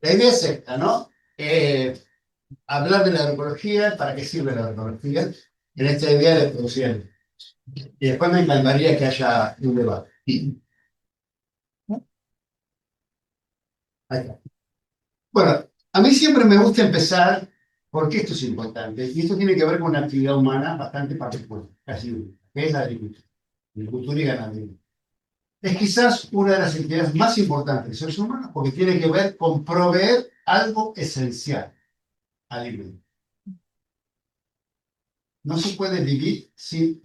La idea es esta, ¿no? Hablar de la agroecología, ¿para qué sirve la agroecología? En esta idea de producir. Y después me encantaría que haya un debate. Ahí está. Bueno, a mí siempre me gusta empezar, porque esto es importante, y esto tiene que ver con una actividad humana bastante particular, casi única, que es la agricultura, agricultura y ganadería. Es quizás una de las actividades más importantes del ser humano, porque tiene que ver con proveer algo esencial, alimento. No se puede vivir sin,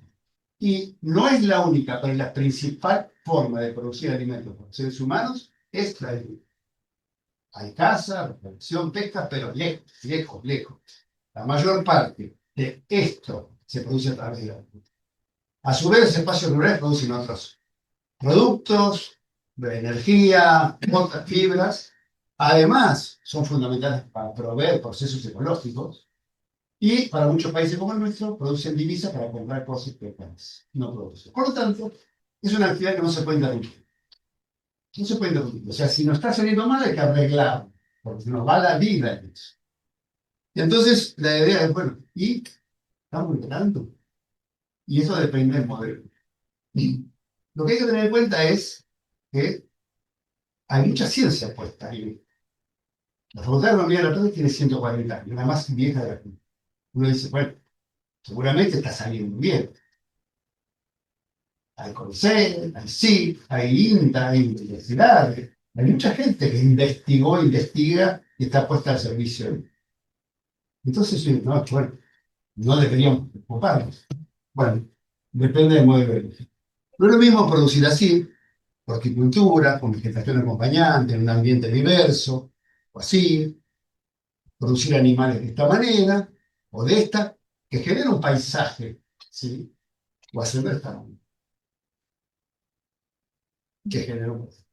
y no es la única, pero la principal forma de producir alimentos para los seres humanos es la agricultura. Hay caza, recolección, pesca, pero lejos, lejos, lejos. La mayor parte de esto se produce a través de la agricultura. A su vez, los espacios rurales producen otros productos, de energía, otras fibras. Además, son fundamentales para proveer procesos ecológicos y para muchos países como el nuestro, producen divisas para comprar cosas que el país no produce. Por lo tanto, es una actividad que no se puede interrumpir. No se puede interrumpir. O sea, si nos está saliendo mal, hay que arreglarlo, porque se nos va la vida en eso. Y entonces, la idea es, bueno, ¿y estamos logrando? Y eso depende del modelo. Y lo que hay que tener en cuenta es que hay mucha ciencia puesta ahí. La Facultad de Economía de la Plata tiene 140 años, la más vieja de la Argentina. Uno dice, bueno, seguramente está saliendo bien. Hay CONICET, hay CIC, hay INTA, hay universidades. Hay mucha gente que investigó, investiga y está puesta al servicio. Entonces, sí, no, bueno, no deberíamos preocuparnos. Bueno, depende del modelo de negocio. No es lo mismo producir así, horticultura, con vegetación acompañante, en un ambiente diverso, o así, producir animales de esta manera, o de esta, que genera un paisaje, ¿sí? O hacerlo de esta manera, que genera un paisaje.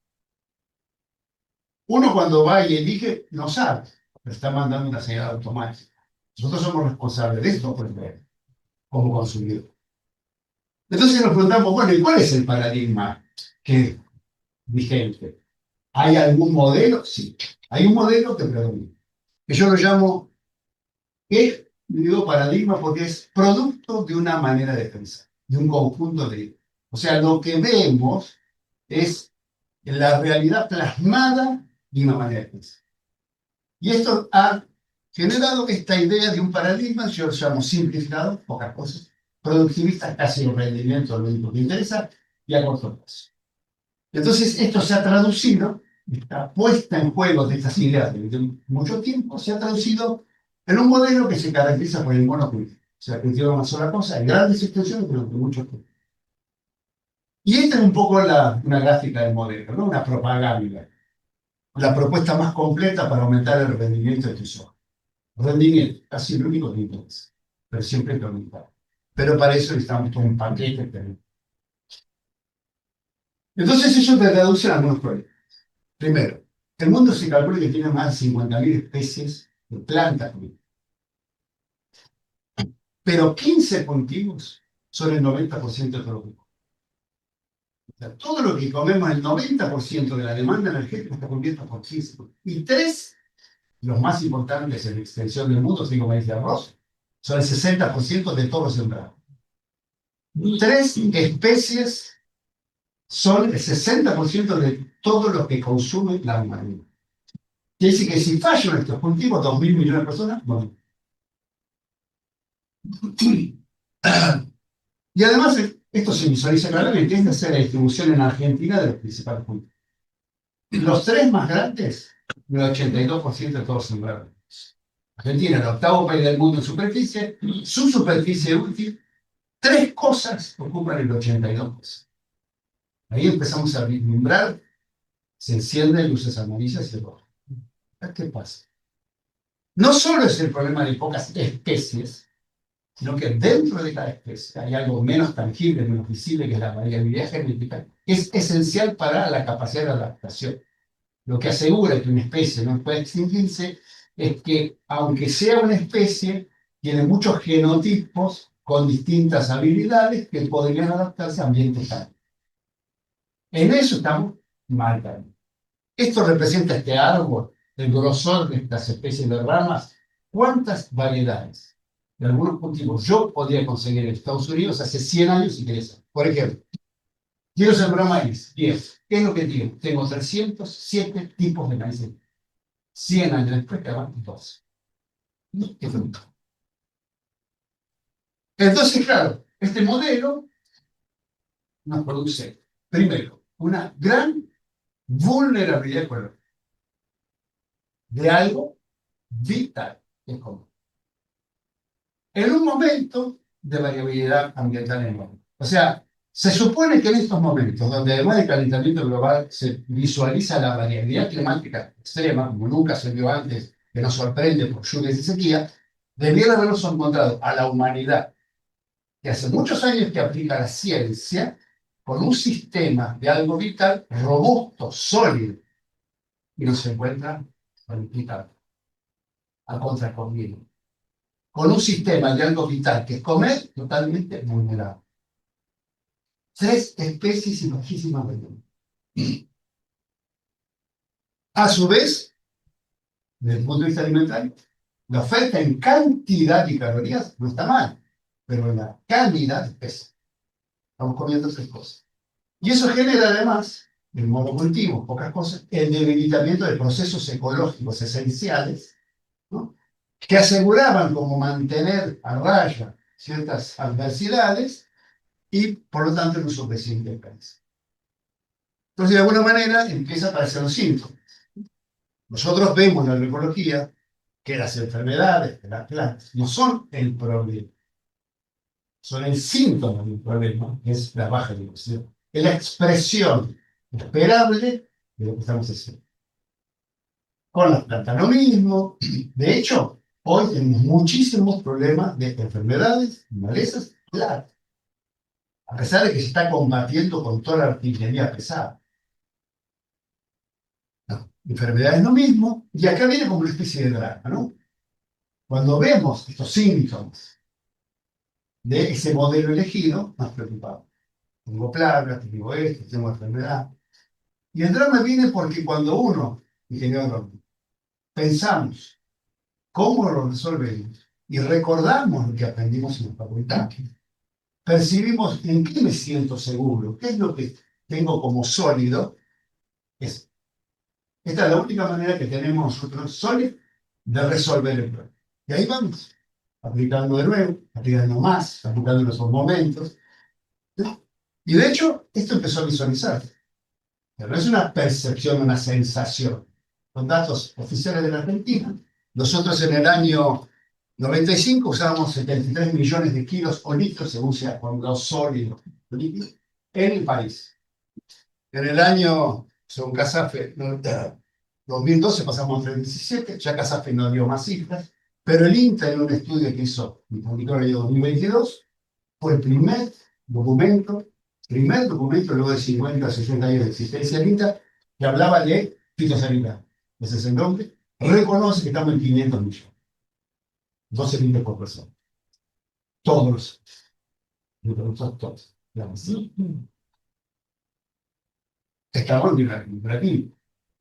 Uno cuando va y elige, no sabe, pero está mandando una señal automática. Nosotros somos responsables de esto, pues, como consumidores. Entonces nos preguntamos, bueno, ¿y cuál es el paradigma que vigente? ¿Hay algún modelo? Sí, hay un modelo que predomina, que yo lo llamo, que digo paradigma porque es producto de una manera de pensar, de un conjunto de ideas. O sea, lo que vemos es la realidad plasmada de una manera de pensar. Y esto ha generado esta idea de un paradigma, yo lo llamo simplificado, pocas cosas, productivista, casi un rendimiento, lo único que interesa, y a corto plazo. Entonces, esto se ha traducido, esta puesta en juego de estas ideas durante mucho tiempo, se ha traducido en un modelo que se caracteriza por el monocultivo. O sea, cultiva una sola cosa en grandes extensiones, pero con muchos cultivos. Y esta es un poco una gráfica del modelo, ¿no? Una propaganda. La propuesta más completa para aumentar el rendimiento de tu soja. Rendimiento, casi lo único que interesa, pero siempre hay que aumentar. Pero para eso necesitamos todo un paquete. Entonces, eso te reduce a algunos problemas. Primero, el mundo se calcula que tiene más de 50.000 especies de plantas, pero 15 cultivos son el 90% de todo lo que comemos. O sea, todo lo que comemos, el 90% de la demanda energética está cubierta por 15 cultivos. Y tres, los más importantes en la extensión del mundo, así como dice arroz, son el 60% de todo lo sembrado. Tres especies son el 60% de todo lo que consume la humanidad. Quiere decir que si fallan estos cultivos, 2.000 millones de personas mueren. Y además, esto se visualiza claramente, esta es la distribución en Argentina de los principales puntos. Los tres más grandes, el 82% de todos sembrados. Argentina, el octavo país del mundo en superficie, su superficie útil, tres cosas ocupan el 82%. Ahí empezamos a vislumbrar, se encienden luces amarillas y rojas. ¿Qué pasa? No solo es el problema de pocas especies, sino que dentro de cada especie hay algo menos tangible, menos visible, que es la variabilidad genética, que es esencial para la capacidad de adaptación. Lo que asegura que una especie no puede extinguirse es que, aunque sea una especie, tiene muchos genotipos con distintas habilidades que podrían adaptarse a ambientes cálidos. En eso estamos mal también. Esto representa este árbol el grosor de estas especies de ramas, ¿cuántas variedades de algunos cultivos yo podría conseguir en Estados Unidos hace 100 años si querés? Por ejemplo, quiero sembrar maíz, bien. ¿Qué es lo que tengo? Tengo 307 tipos de maíz. 100 años después quedaban 12. ¿Qué fruto? Entonces, claro, este modelo nos produce, primero, una gran vulnerabilidad ecológica de algo vital en común. En un momento de variabilidad ambiental enorme. O sea, se supone que en estos momentos, donde además del calentamiento global se visualiza la variabilidad climática extrema, como nunca se vio antes, que nos sorprende por lluvias y sequía, debiera habernos encontrado a la humanidad, que hace muchos años que aplica la ciencia, con un sistema de algo vital robusto, sólido, y nos encuentra vital, a contracorriente, con un sistema de algo vital que es comer totalmente vulnerable. 3 especies y bajísimas volumen. A su vez, desde el punto de vista alimentario, la oferta en cantidad de calorías no está mal, pero en la calidad pesa. Estamos comiendo 3 cosas. Y eso genera además, el monocultivo, pocas cosas, el debilitamiento de procesos ecológicos esenciales, ¿no?, que aseguraban como mantener a raya ciertas adversidades y, por lo tanto, el uso creciente del país. Entonces, de alguna manera, empieza a aparecer los síntomas. Nosotros vemos en la agroecología que las enfermedades de las plantas no son el problema, son el síntoma del problema, que es la baja nutrición. Es la expresión esperable de lo que estamos haciendo. Con las plantas lo mismo. De hecho, hoy tenemos muchísimos problemas de enfermedades, malezas, plagas, a pesar de que se está combatiendo con toda la artillería pesada. No, enfermedades lo mismo, y acá viene como una especie de drama, ¿no? Cuando vemos estos síntomas de ese modelo elegido, nos preocupamos. Tengo plagas, tengo esto, tengo enfermedad. Y el drama viene porque cuando uno, ingeniero, pensamos cómo lo resolvemos y recordamos lo que aprendimos en la facultad, percibimos en qué me siento seguro, qué es lo que tengo como sólido. Esta es la única manera que tenemos nosotros sólidos de resolver el problema. Y ahí vamos, aplicando de nuevo, aplicando más, aplicando en esos momentos. Y de hecho, esto empezó a visualizarse. Pero no es una percepción, una sensación. Con datos oficiales de la Argentina, nosotros en el año 95 usábamos 73 millones de kilos o litros, según sea cuando sólido líquido, en el país. En el año, según CASAFE, 2012 pasamos a 37, ya CASAFE no dio más cifras, pero el INTA, en un estudio que hizo, publicó en el año 2022, fue el primer documento luego de 50 o 60 años de existencia del INTA, que hablaba de fitosanidad. Ese es el nombre. Reconoce que estamos en 500 millones. 12 litros por persona. Todos los productos, todos. Estamos en imperativo.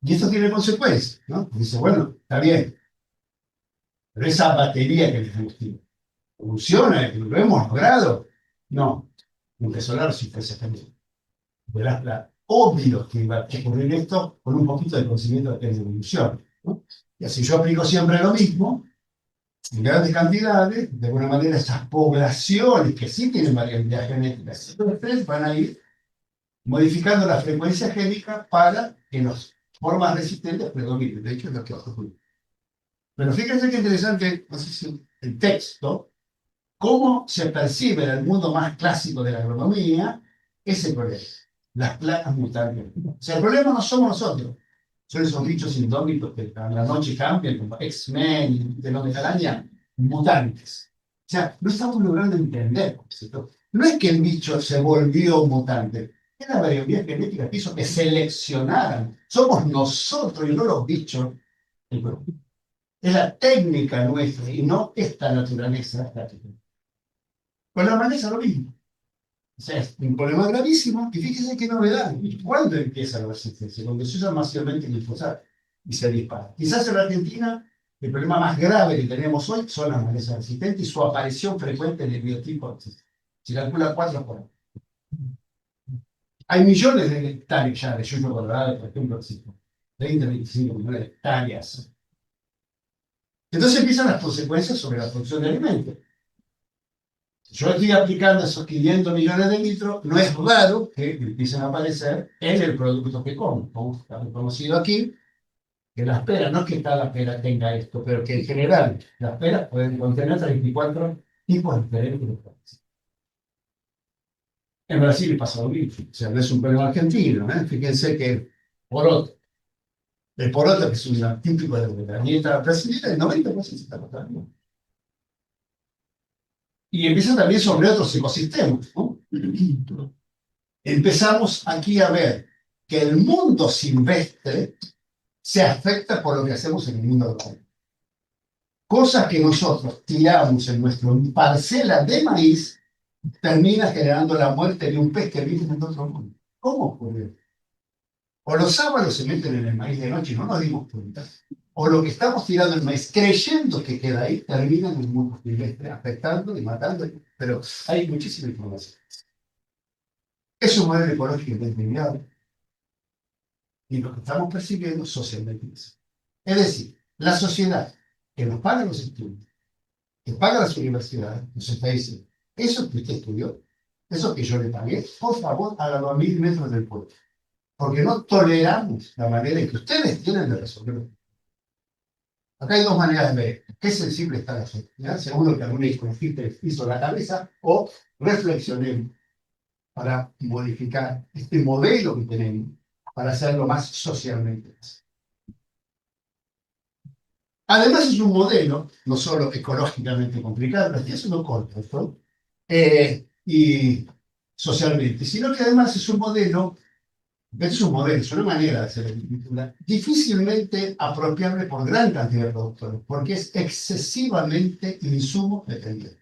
Y esto tiene consecuencias, ¿no? Dice, bueno, está bien, pero esa batería que les combustible funciona, lo hemos logrado. No, empezó la resistencia también. Verás, obvio que iba a ocurrir esto con un poquito de conocimiento de evolución, ¿no? Y así yo aplico siempre lo mismo, en grandes cantidades, de alguna manera estas poblaciones que sí tienen variabilidad genética, van a ir modificando la frecuencia génica para que las formas resistentes predominen. De hecho, es lo que ocurre. Pero fíjense qué interesante, no sé si el texto, cómo se percibe en el mundo más clásico de la agronomía ese problema, las plagas mutantes. O sea, el problema no somos nosotros, son esos bichos indómitos que a la noche cambian, como X-Men, de los de araña, mutantes. O sea, no estamos logrando entender, ¿cierto? No es que el bicho se volvió mutante, es la variabilidad genética que hizo que seleccionaran. Somos nosotros y no los bichos. Es la técnica nuestra y no esta naturaleza. Con la maleza lo mismo. O sea, es un problema gravísimo. Y fíjense qué novedad. ¿Cuándo empieza la resistencia? Cuando se usa masivamente el glifosato. y se dispara. Quizás en la Argentina el problema más grave que tenemos hoy son las malezas resistentes y su aparición frecuente en el biotipo. Se calcula 4 por año. Hay millones de hectáreas ya de yuyo colorado, por ejemplo, 20, 25 millones de hectáreas. Entonces empiezan las consecuencias sobre la producción de alimentos. Yo estoy aplicando esos 500 millones de litros, no es raro que empiecen a aparecer en el producto que como. Como está reconocido aquí, que las peras, no es que cada pera tenga esto, pero que en general las peras pueden contener 34 tipos diferentes de peras. En Brasil pasa lo mismo, o sea, no es un problema argentino, ¿eh? Fíjense que poroto, el poroto que es un típico de la dieta brasileña, el 90% se está cortando. Y empieza también sobre otros ecosistemas, ¿no? Empezamos aquí a ver que el mundo silvestre se afecta por lo que hacemos en el mundo rural. Cosas que nosotros tiramos en nuestra parcela de maíz termina generando la muerte de un pez que vive en otro mundo. ¿Cómo ocurre? O los sábados se meten en el maíz de noche y no nos dimos cuenta. O lo que estamos tirando en el maíz, creyendo que queda ahí, termina en el mundo silvestre, afectando y matando. Pero hay muchísima información. Es un modelo ecológico inviable y lo que estamos percibiendo socialmente es decir, la sociedad que nos paga los estudios, que paga las universidades, nos está diciendo, eso que usted estudió, eso que yo le pagué, por favor, hágalo a 1000 metros del pueblo. Porque no toleramos la manera en que ustedes tienen de resolverlo. Acá hay dos maneras de ver qué sensible está la sociedad, según lo que algún economista hizo la cabeza, o reflexionemos para modificar este modelo que tenemos, para hacerlo más socialmente posible. Además es un modelo, no solo ecológicamente complicado, lo estoy haciendo corto, ¿no? Y socialmente, sino que además es un modelo, es una manera de hacer agricultura difícilmente apropiable por gran cantidad de productores, porque es excesivamente insumo dependiente.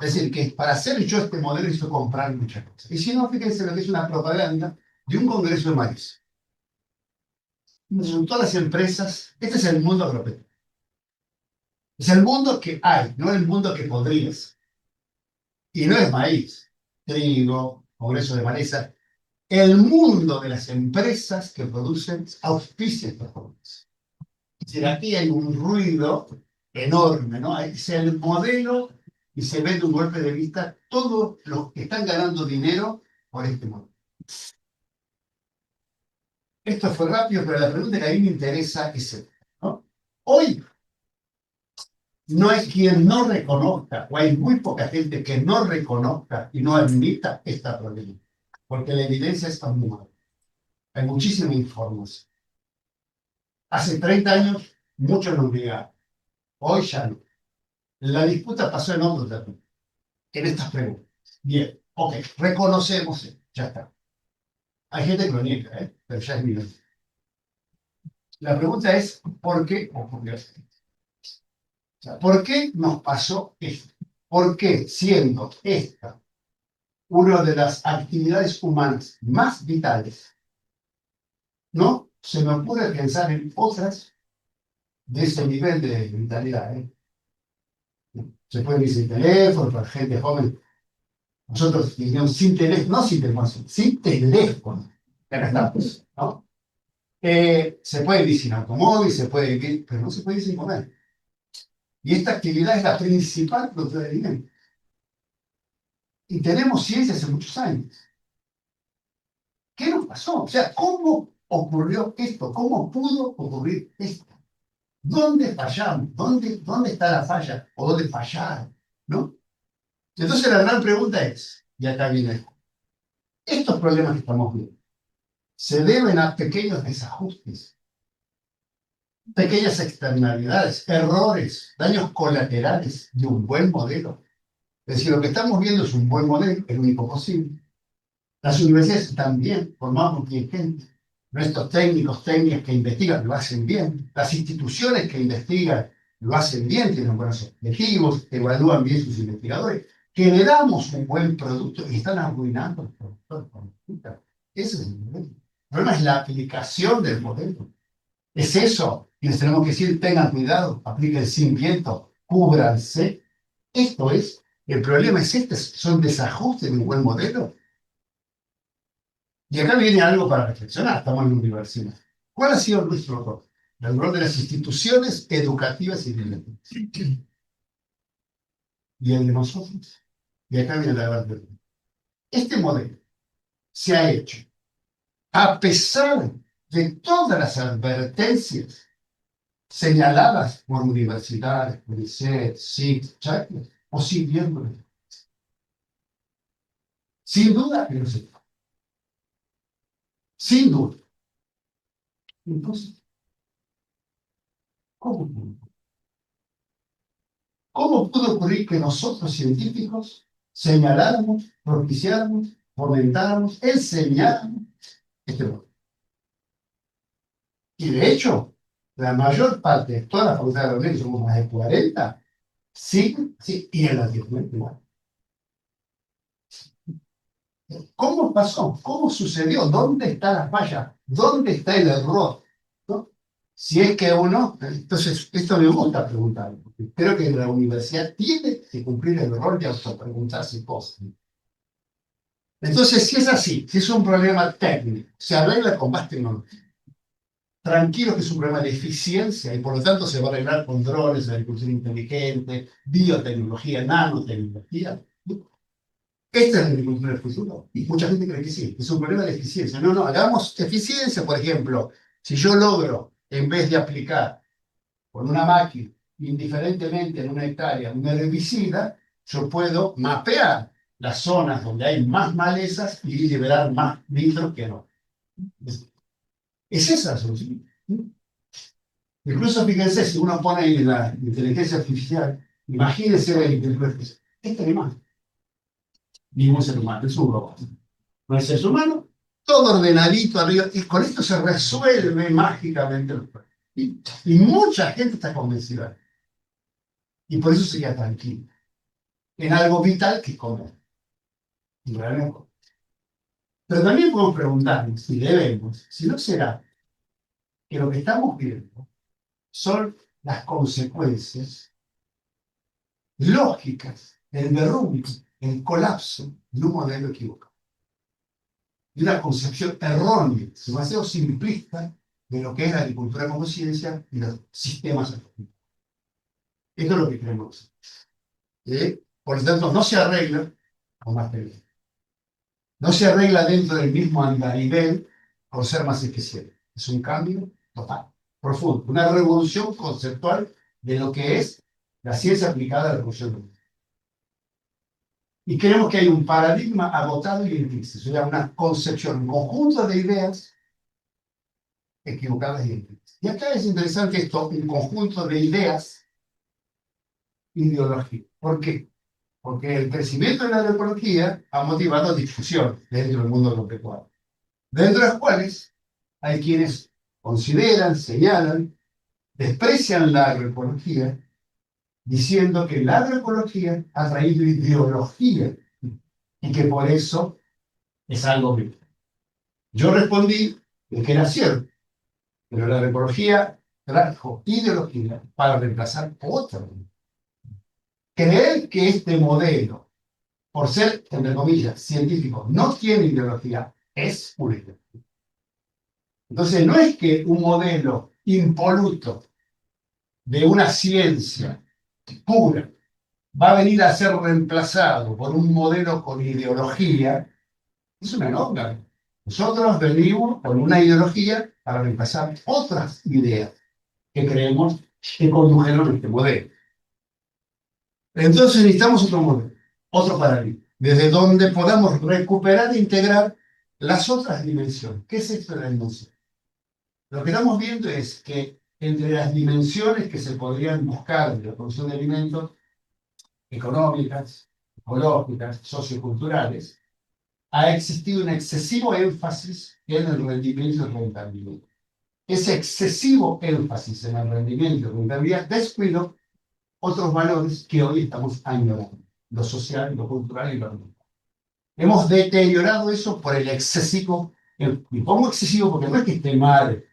Es decir, que para hacer yo este modelo necesito comprar muchas cosas. Y si no, fíjense lo que es una propaganda de un congreso de maíz. Son todas las empresas, este es el mundo agropecuario. Es el mundo que hay, no el mundo que podrías. Y no es maíz, trigo, congreso de maleza. El mundo de las empresas que producen auspicios performance. Es decir, aquí hay un ruido enorme, ¿no? Es el modelo y se ve de un golpe de vista todos los que están ganando dinero por este modelo. Esto fue rápido, pero la pregunta que a mí me interesa es esta, ¿no? Hoy no hay quien no reconozca, o hay muy poca gente que no reconozca y no admita esta problemática, porque la evidencia está muy mal. Hay muchísima información. Hace 30 años muchos nos negaron, hoy ya no. La disputa pasó en otro terreno, en estas preguntas. Bien, ok, reconocemos, ya está. Hay gente que lo niega, pero ya es minoría. La pregunta es, ¿por qué ocurrió esto? O sea, ¿por qué nos pasó esto? ¿Por qué, siendo esta una de las actividades humanas más vitales, no se me ocurre pensar en otras de ese nivel de vitalidad? Se puede decir sin teléfono, para gente joven. Nosotros diríamos sin teléfono, no sin teléfono, sin teléfono. Acá estamos, ¿no? Se puede vivir sin automóvil, se puede vivir, pero no se puede vivir sin comer. Y esta actividad es la principal productora de alimentos. Y tenemos ciencia hace muchos años. ¿Qué nos pasó? O sea, ¿cómo ocurrió esto? ¿Cómo pudo ocurrir esto? ¿Dónde fallamos? ¿Dónde está la falla? ¿O dónde fallaron? ¿No? Entonces la gran pregunta es, y acá viene, estos problemas que estamos viendo, se deben a pequeños desajustes, pequeñas externalidades, errores, daños colaterales de un buen modelo. Es decir, lo que estamos viendo es un buen modelo, el único posible. Las universidades también formamos bien gente. Nuestros técnicos, técnicas que investigan lo hacen bien. Las instituciones que investigan lo hacen bien, tienen buenos objetivos, evalúan bien sus investigadores. Generamos un buen producto y están arruinando el productor. Ese es el problema. El problema es la aplicación del modelo. Es eso. Y les tenemos que decir, tengan cuidado, apliquen sin viento, cúbranse. Esto es, el problema es este, son desajustes de un buen modelo. Y acá viene algo para reflexionar, estamos en la universidad. ¿Cuál ha sido nuestro rol? El rol de las instituciones educativas y de y el de nosotros. Y acá viene la verdad. Este modelo se ha hecho a pesar de todas las advertencias señaladas por universidades, UNICEF, SIC, Chacra, o siguiéndolo. Sin duda que no se puede. Sin duda. Entonces, ¿cómo pudo? ¿Cómo pudo ocurrir que nosotros científicos señaláramos, propiciáramos, fomentáramos, enseñáramos este modelo? Y de hecho, la mayor parte de todas las facultades de la UNED, somos más de 40, sí, sí, y en Latinoamérica igual. ¿Cómo pasó? ¿Cómo sucedió? ¿Dónde está la falla? ¿Dónde está el error? ¿No? Si es que uno, entonces, esto me gusta preguntar, porque creo que la universidad tiene que cumplir el rol de autopreguntarse cosas. Entonces, si es así, si es un problema técnico, se arregla con más tecnología. Tranquilo que es un problema de eficiencia y por lo tanto se va a arreglar con drones, agricultura inteligente, biotecnología, nanotecnología. Esta es la agricultura del futuro. Y mucha gente cree que sí, es un problema de eficiencia. No, no, hagamos eficiencia, por ejemplo. Si yo logro, en vez de aplicar con una máquina, indiferentemente en una hectárea, un herbicida, yo puedo mapear las zonas donde hay más malezas y liberar más nitrógeno. Es esa la solución. Incluso fíjense, si uno pone ahí la inteligencia artificial, imagínense la inteligencia artificial. Este animal, ningún ser humano, es un robot. No es ser humano, todo ordenadito arriba, y con esto se resuelve mágicamente el problema. Y mucha gente está convencida. Y por eso se queda tranquila. En algo vital que comer. Y realmente. Pero también podemos preguntarnos si debemos, si no será que lo que estamos viendo son las consecuencias lógicas, el derrumbe, el colapso de un modelo equivocado, de una concepción errónea, demasiado simplista de lo que es la agricultura como ciencia y los sistemas agrícolas. Esto es lo que creemos. Por lo tanto, no se arregla con más tecnología. No se arregla dentro del mismo andarivel por ser más eficiente. Es un cambio total, profundo, una revolución conceptual de lo que es la ciencia aplicada a la revolución industrial. Y creemos que hay un paradigma agotado y difícil, o sea, una concepción, un conjunto de ideas equivocadas y difíciles. Y acá es interesante esto, un conjunto de ideas ideológicas. ¿Por qué? Porque el crecimiento de la agroecología ha motivado discusión dentro del mundo agropecuario, dentro de las cuales hay quienes consideran, señalan, desprecian la agroecología, diciendo que la agroecología ha traído ideología y que por eso es algo malo. Yo respondí que era cierto, pero la agroecología trajo ideología para reemplazar otra. Creer que este modelo, por ser, entre comillas, científico, no tiene ideología, es una ideología. Entonces, no es que un modelo impoluto de una ciencia pura va a venir a ser reemplazado por un modelo con ideología, es una nota. Nosotros venimos con una ideología para reemplazar otras ideas que creemos que condujeron a este modelo. Entonces necesitamos otro modelo, otro paradigma, desde donde podamos recuperar e integrar las otras dimensiones. ¿Qué es esto de la dimensión? Lo que estamos viendo es que entre las dimensiones que se podrían buscar de la producción de alimentos, económicas, ecológicas, socioculturales, ha existido un excesivo énfasis en el rendimiento y el rentabilidad. Ese excesivo énfasis en el rendimiento y la rentabilidad descuidó otros valores que hoy estamos añorando, lo social, lo cultural y lo ambiental. Hemos deteriorado eso por el excesivo, y pongo excesivo porque no es que esté mal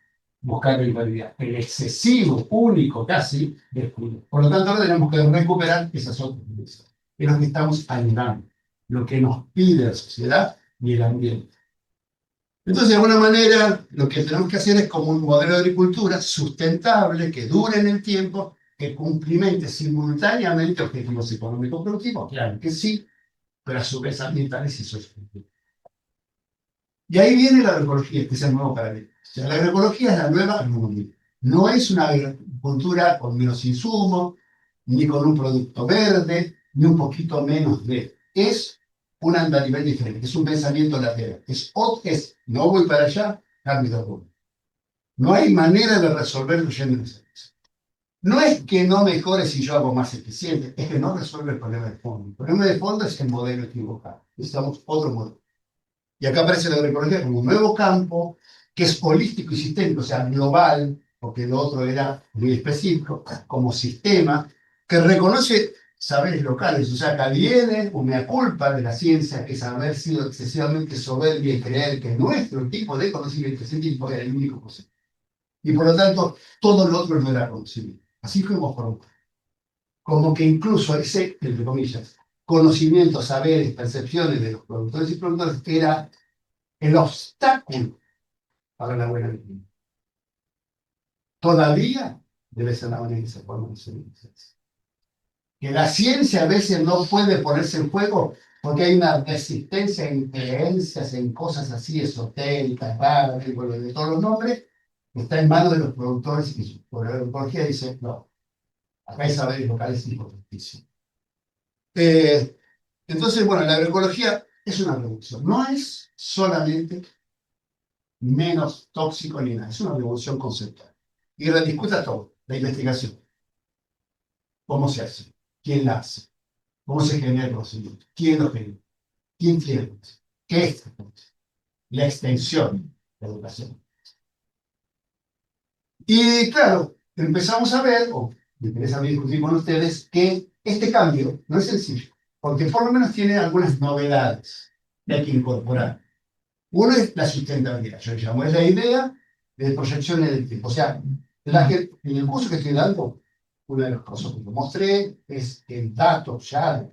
buscar la igualdad. El excesivo, único, casi, descuido. Por lo tanto, ahora tenemos que recuperar esas otras cosas. Es lo que estamos anhelando, lo que nos pide la sociedad y el ambiente. Entonces, de alguna manera, lo que tenemos que hacer es como un modelo de agricultura sustentable, que dure en el tiempo, que cumplimente simultáneamente objetivos económicos productivos, claro que sí, pero a su vez ambientales y sociales. Y ahí viene la agroecología, que es el nuevo paradigma. O sea, la agroecología es la nueva agronomía. No es una agricultura con menos insumos, ni con un producto verde, ni un poquito menos de. Es un andarivel diferente, es un pensamiento lateral. No voy para allá, cambio de rumbo. No hay manera de resolverlo yendo en esa dirección. No es que no mejore si yo hago más eficiente, es que no resuelve el problema de fondo. El problema de fondo es el modelo equivocado. Necesitamos otro modelo. Y acá aparece la agroecología como un nuevo campo que es holístico y sistémico, o sea, global, porque lo otro era muy específico, como sistema, que reconoce saberes locales, o sea, que viene una culpa de la ciencia, que es haber sido excesivamente soberbia y creer que nuestro tipo de conocimiento científico era el único posible. Y por lo tanto, todo lo otro no era conocimiento. Así fuimos formados. Como que incluso ese, entre comillas, conocimiento, saberes, percepciones de los productores y productores era el obstáculo para la buena vida. Todavía debe ser la manera que se forma la civilización. Que la ciencia a veces no puede ponerse en juego porque hay una resistencia en creencias, en cosas así esotéricas, raras, de todos los nombres, que está en manos de los productores y por la agroecología dice, no, acá hay saberes locales importantísimos. Entonces, bueno, la agroecología es una revolución. No es solamente menos tóxico ni nada. Es una revolución conceptual. Y rediscuta todo, la investigación. ¿Cómo se hace? ¿Quién la hace? ¿Cómo se genera el conocimiento? ¿Quién lo genera? ¿Quién tiene? ¿Qué es? La extensión de la educación. Y claro, empezamos a ver, o me interesa discutir con ustedes, que este cambio no es sencillo, porque por lo menos tiene algunas novedades que hay que incorporar. Uno es la sustentabilidad, yo llamo, es la idea de proyección en el tiempo. O sea, en el curso que estoy dando, uno de los cosas que mostré es que datos ya de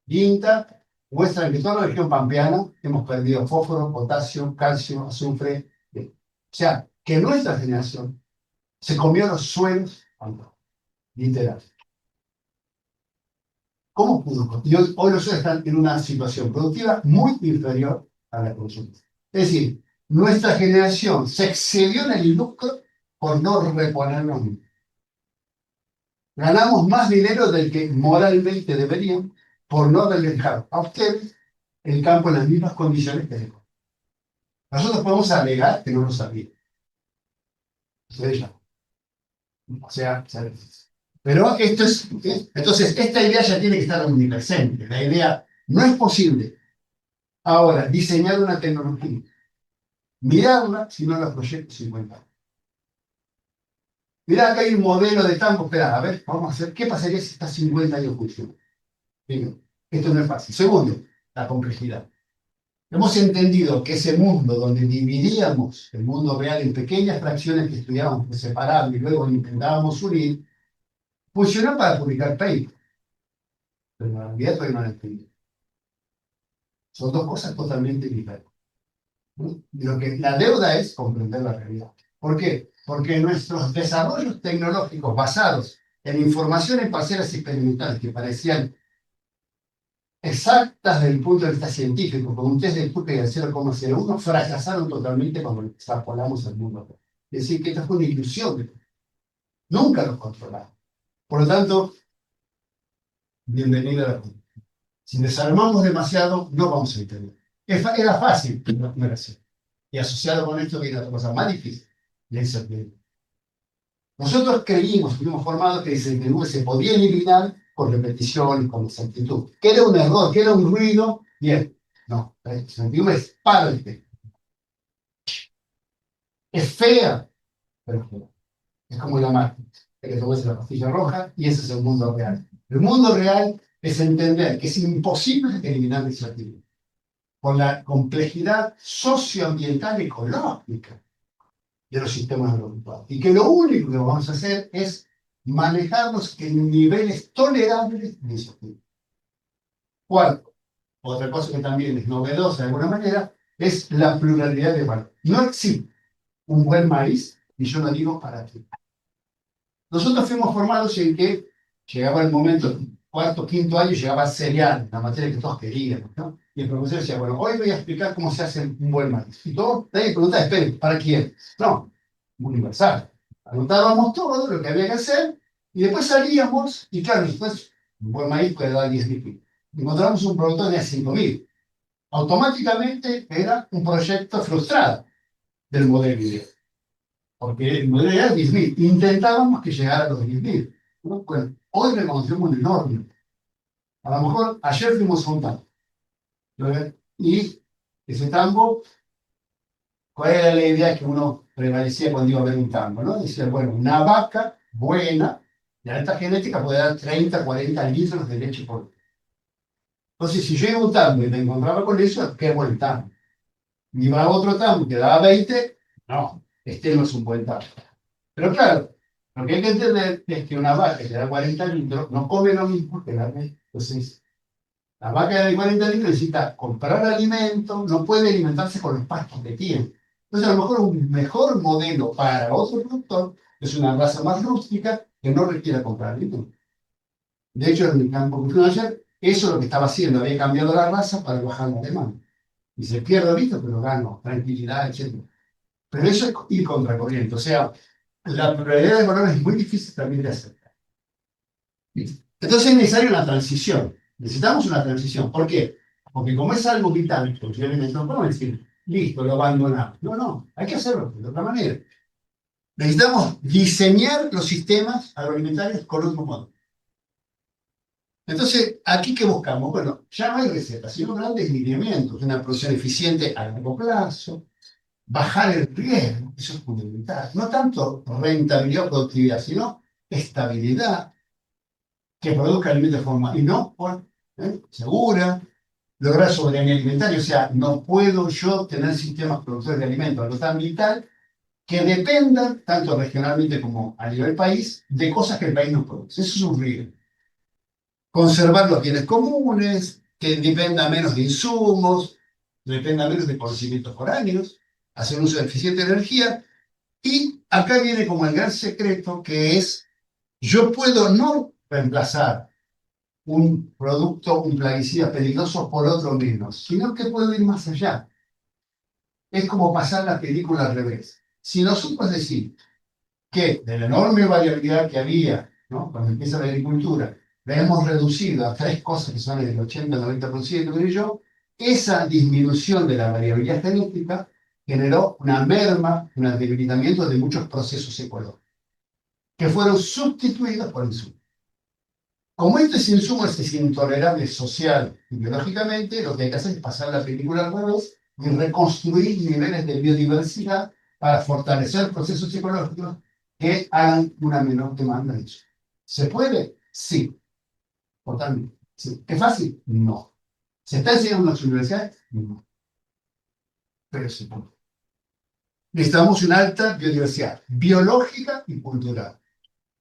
INTA muestran que toda la región pampeana hemos perdido fósforo, potasio, calcio, azufre. O sea, que nuestra generación se comió los suelos, literal. ¿Cómo pudo? Y hoy los suelos están en una situación productiva muy inferior a la consulta. Es decir, nuestra generación se excedió en el lucro por no reponernos. Ganamos más dinero del que moralmente deberían por no haberle dejado a ustedes el campo en las mismas condiciones que dejó. Nosotros podemos alegar que no lo sabían. Ustedes ya. O sea, pero esto es, entonces esta idea ya tiene que estar omnipresente. La idea no es posible ahora diseñar una tecnología, mirarla si no la proyecto 50 años. Mirá, acá hay un modelo de campo, espera, a ver, vamos a hacer, ¿qué pasaría si está 50 años funcionando? Primero, esto no es fácil. Segundo, la complejidad. Hemos entendido que ese mundo donde dividíamos el mundo real en pequeñas fracciones que estudiábamos separadas y luego intentábamos unir, funcionó para publicar papers, pero en realidad todavía no lo entendí. Son dos cosas totalmente diferentes. ¿No? Lo que, la deuda es comprender la realidad. ¿Por qué? Porque nuestros desarrollos tecnológicos basados en informaciones parciales y experimentales que parecían exactas desde el punto de vista científico, con un test de Turing del 0,01, fracasaron totalmente cuando extrapolamos al mundo real. Es decir, que esta fue una ilusión. Nunca los controlamos. Por lo tanto, bienvenido a la comunidad. Si desarmamos demasiado, no vamos a entender. Era fácil, pero no era así. Y asociado con esto viene otra cosa más difícil, la incertidumbre. Nosotros creímos, fuimos formados que la incertidumbre se podía eliminar con repetición y con exactitud. Que era un error, que era un ruido, bien. No, la incertidumbre es parte. Es fea, pero es fea. Es como la Matrix. Hay que tomarse la pastilla roja y ese es el mundo real. El mundo real es entender que es imposible eliminar la incertidumbre por la complejidad socioambiental ecológica. de los sistemas agropecuarios. Y que lo único que vamos a hacer es manejarlos en niveles tolerables de incertidumbre. Cuarto, otra cosa que también es novedosa de alguna manera, es la pluralidad de valores. No existe un buen maíz, y yo no digo para qué. Nosotros fuimos formados en que llegaba el momento, cuarto, quinto año, llegaba cereal, la materia que todos queríamos, ¿no? Y el profesor decía, bueno, hoy voy a explicar cómo se hace un buen maíz. Y todos te preguntaban, esperen, ¿para quién? No, universal. Anotábamos todo lo que había que hacer y después salíamos y claro, después un buen maíz puede dar 10.000. Encontramos un producto de 5.000. Automáticamente era un proyecto frustrado del modelo ideal. Porque el modelo era 10.000. Intentábamos que llegara a los 10.000. ¿No? Bueno, hoy reconocemos un enorme. A lo mejor ayer fuimos a un tambo. ¿No? Y ese tambo, ¿cuál era la idea que uno prevalecía cuando iba a ver un tambo? ¿No? Decía, bueno, una vaca buena, de alta genética, puede dar 30, 40 litros de leche por día. Entonces, si yo iba a un tambo y me encontraba con eso, qué buen tambo. Iba a otro tambo que daba 20, no, este no es un buen tambo. Pero claro, lo que hay que entender es que una vaca que da 40 litros no come lo mismo que la res. Entonces, la vaca de 40 litros necesita comprar alimento, no puede alimentarse con los pastos que tiene. Entonces, a lo mejor un mejor modelo para otro productor es una raza más rústica que no requiera comprar alimento. De hecho, en el campo que fui ayer, eso es lo que estaba haciendo, había cambiado la raza para bajar la demanda. Y se pierde ahorita, pero gano tranquilidad, etc. Pero eso es ir contracorriente. O sea, la pluralidad de valores es muy difícil también de aceptar. Entonces es necesaria una transición. Necesitamos una transición. ¿Por qué? Porque como es algo vital, posiblemente no podemos decir, listo, lo abandonamos. No, no, hay que hacerlo de otra manera. Necesitamos diseñar los sistemas agroalimentarios con otro modo. Entonces, ¿aquí qué buscamos? Bueno, ya no hay recetas, sino grandes lineamientos, una producción eficiente a largo plazo, bajar el riesgo, eso es fundamental. No tanto rentabilidad o productividad, sino estabilidad, que produzca alimentos de forma inocua, segura, lograr soberanía alimentaria. O sea, no puedo yo tener sistemas productores de alimentos, algo tan vital, que dependan, tanto regionalmente como a nivel país, de cosas que el país no produce. Eso es un riesgo. Conservar los bienes comunes, que dependa menos de insumos, dependa menos de conocimientos foráneos, hacer uso eficiente de energía. Y acá viene como el gran secreto, que es, yo puedo no reemplazar un producto, un plaguicida peligroso por otro menos, sino que puedo ir más allá. Es como pasar la película al revés. Si nosotros decimos que de la enorme variabilidad que había, ¿no? Cuando empieza la agricultura, la hemos reducido a tres cosas que son el 80-90%, creo yo, esa disminución de la variabilidad genética generó una merma, un debilitamiento de muchos procesos ecológicos, que fueron sustituidos por insumos. Como este insumo es intolerable social y biológicamente, lo que hay que hacer es pasar la película al revés y reconstruir niveles de biodiversidad para fortalecer procesos ecológicos que hagan una menor demanda de eso. ¿Se puede? Sí, totalmente. Sí. ¿Es fácil? No. ¿Se está enseñando en las universidades? No. Pero se puede. Necesitamos una alta biodiversidad biológica y cultural.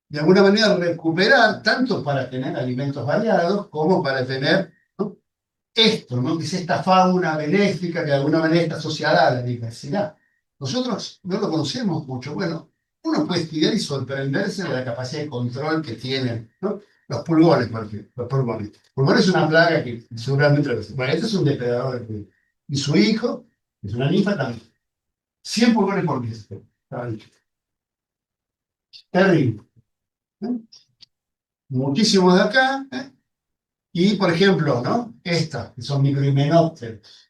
De alguna manera recuperar, tanto para tener alimentos variados, como para tener, ¿no? Esto, ¿no? Que es esta fauna benéfica que de alguna manera está asociada a la diversidad. Nosotros no lo conocemos mucho. Bueno, uno puede estudiar y sorprenderse de la capacidad de control que tienen, ¿no? Los pulgones, por ejemplo. Los pulgones. Pulgones es una plaga que seguramente lo conocen. Bueno, este es un depredador de pulgones. Y su hijo, que es una ninfa también. 100 pulgones por mes. Estaba dicho. Terrible. ¿Eh? Muchísimos de acá. Y, por ejemplo, ¿no? Estas, que son microhimenópteros,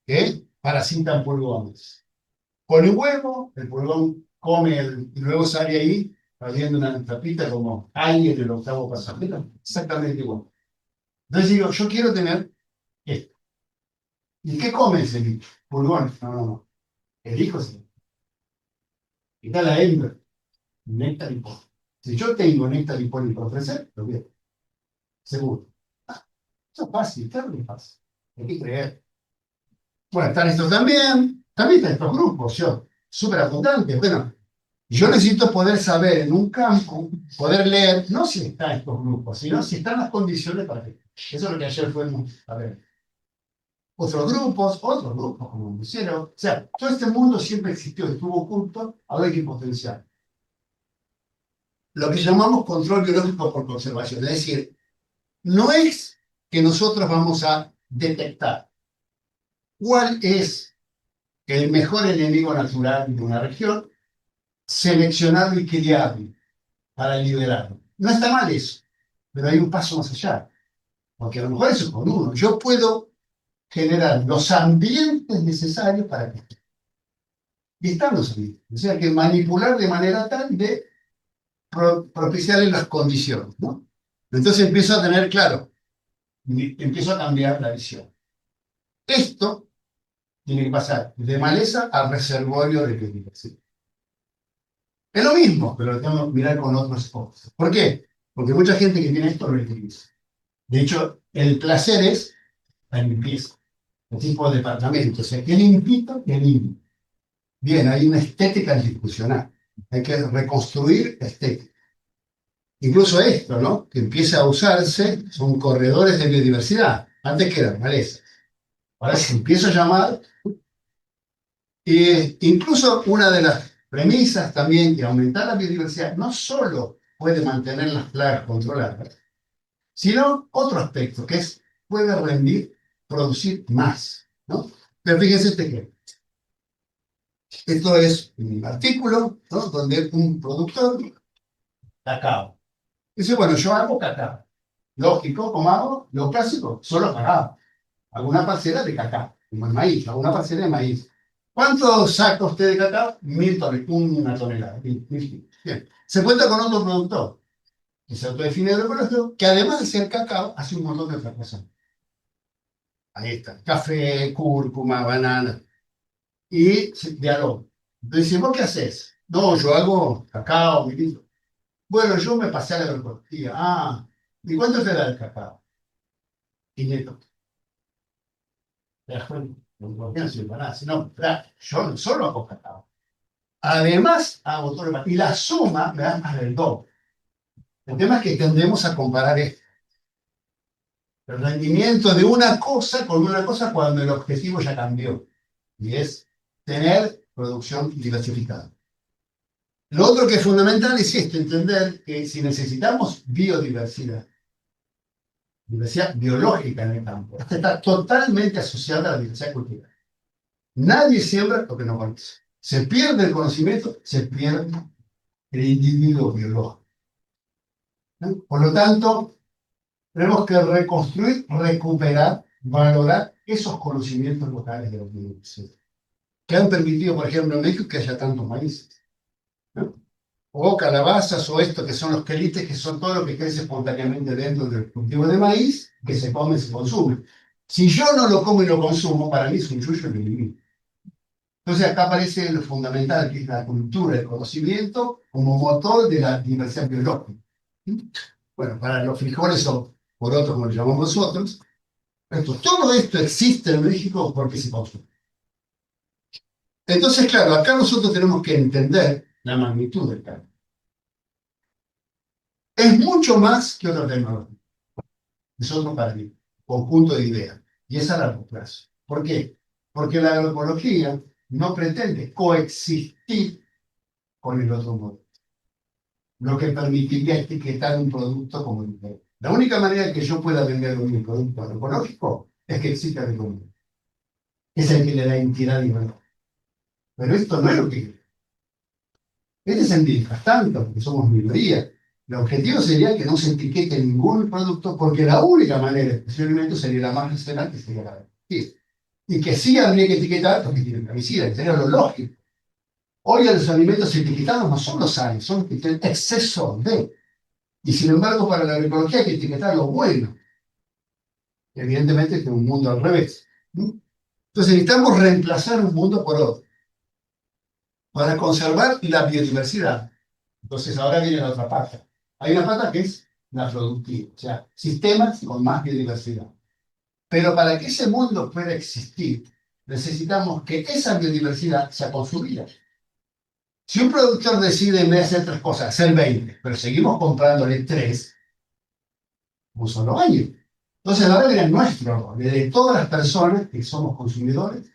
que parasitan pulgones. Pone huevo, el pulgón come y luego sale ahí, abriendo una tapita como alguien del octavo pasajero. Exactamente igual. Entonces digo, yo quiero tener esto. ¿Y qué come ese bicho? Pulgones. No, no, no. El hijo sí. Y está la hembra. Néctar y polen. Si yo tengo néctar y polen para ofrecer, lo voy a hacer. Seguro. Eso es fácil, claro que es fácil. Hay que creer. Bueno, están estos también. También están estos grupos, yo. súper abundante. Bueno, yo necesito poder saber en un campo, poder leer, no si están estos grupos, sino si están las condiciones para que. Eso es lo que ayer fuimos a ver. Otros grupos, como hicieron. O sea, todo este mundo siempre existió, estuvo oculto, ahora hay que potenciar. Lo que llamamos control biológico por conservación. Es decir, no es que nosotros vamos a detectar cuál es el mejor enemigo natural de una región, seleccionarlo y criarlo para liberarlo. No está mal eso, pero hay un paso más allá, porque a lo mejor eso es con uno. Yo puedo generar los ambientes necesarios para que esté. Y están los ambientes. O sea, que manipular de manera tal de propiciarle las condiciones, ¿no? Entonces empiezo a tener claro, empiezo a cambiar la visión. Esto tiene que pasar de maleza a reservorio de biodiversidad. Es lo mismo, pero lo tengo que mirar con otros ojos. ¿Por qué? Porque mucha gente que tiene esto lo utiliza. De hecho, el placer es la limpieza, el tipo de departamento. O sea, qué limpito, qué limpio. Bien, hay una estética institucional. Hay que reconstruir estética. Incluso esto, ¿no? Que empieza a usarse, son corredores de biodiversidad. Antes que eran malezas. Ahora se empieza a llamar. Y incluso una de las premisas también que aumentar la biodiversidad no solo puede mantener las plagas controladas, sino otro aspecto, que es puede rendir, producir más, ¿no? Pero fíjense este ejemplo. Esto es un artículo, ¿no? Donde un productor, cacao. Dice, bueno, yo hago cacao. Lógico, ¿cómo hago? Lo clásico, solo cacao. Alguna parcela de cacao, como el maíz, alguna parcela de maíz. ¿Cuánto saca usted de cacao? 1.000 toneladas, 1.000. Bien. Se cuenta con otro productor, que se autodefine agroecológico, que además de ser cacao, hace un montón de otras cosas. Ahí está, café, cúrcuma, banana. Y diálogo. Entonces, ¿vos qué haces? No, yo hago cacao, mi lindo. Bueno, yo me pasé a la agroecología. Ah, ¿y cuánto te da el cacao? 500. ¿Te das cuenta? ¿Por qué no sirve para nada? Sino, yo no solo hago cacao. Además, hago todo lo demás. Y la suma me da más del doble. El tema es que tendemos a comparar el rendimiento de una cosa con una cosa cuando el objetivo ya cambió. Y es tener producción diversificada. Lo otro que es fundamental es esto, entender que si necesitamos biodiversidad, diversidad biológica en el campo, esta está totalmente asociada a la diversidad cultural. Nadie siembra lo que no conoce. Se pierde el conocimiento, se pierde el individuo biológico, ¿no? Por lo tanto, tenemos que reconstruir, recuperar, valorar esos conocimientos locales de los biodiversidad, que han permitido, por ejemplo, en México que haya tantos maíces, ¿no? O calabazas, o esto que son los quelites, que son todo lo que crece espontáneamente dentro del cultivo de maíz, que se come y se consume. Si yo no lo como y lo consumo, para mí es un yuyo que elimino. Entonces acá aparece lo fundamental, que es la cultura, el conocimiento, como motor de la diversidad biológica. Bueno, para los frijoles o por otros, como lo llamamos nosotros, todo esto existe en México porque se consume. Entonces, claro, acá nosotros tenemos que entender la magnitud del cambio. Es mucho más que otra tecnología. Es otro paradigma, conjunto de ideas. Y es a largo plazo. ¿Por qué? Porque la agroecología no pretende coexistir con el otro modo, lo que permitiría etiquetar un producto como diferente. La única manera que yo pueda vender un producto agroecológico es que exista el economía. Es el que le da entidad y valor. Pero esto no es lo que... Este es el mientras tanto, porque somos minoría. El objetivo sería que no se etiquete ningún producto, porque la única manera de expresión de alimentos sería la más racional, que sería la de. Y que sí habría que etiquetar porque tienen plaguicidas, que sería lo lógico. Hoy los alimentos etiquetados no son los sanos, son los que tienen exceso de. Y sin embargo, para la agroecología hay que etiquetar lo bueno. Evidentemente, que es un mundo al revés, ¿no? Entonces necesitamos reemplazar un mundo por otro para conservar la biodiversidad. Entonces ahora viene la otra pata. Hay una pata que es la productiva, o sea, sistemas con más biodiversidad. Pero para que ese mundo pueda existir, necesitamos que esa biodiversidad sea consumida. Si un productor decide en vez de hacer 3 cosas, hacer 20, pero seguimos comprándole 3, un solo año. Entonces, la regla es nuestro rol, de todas las personas que somos consumidores,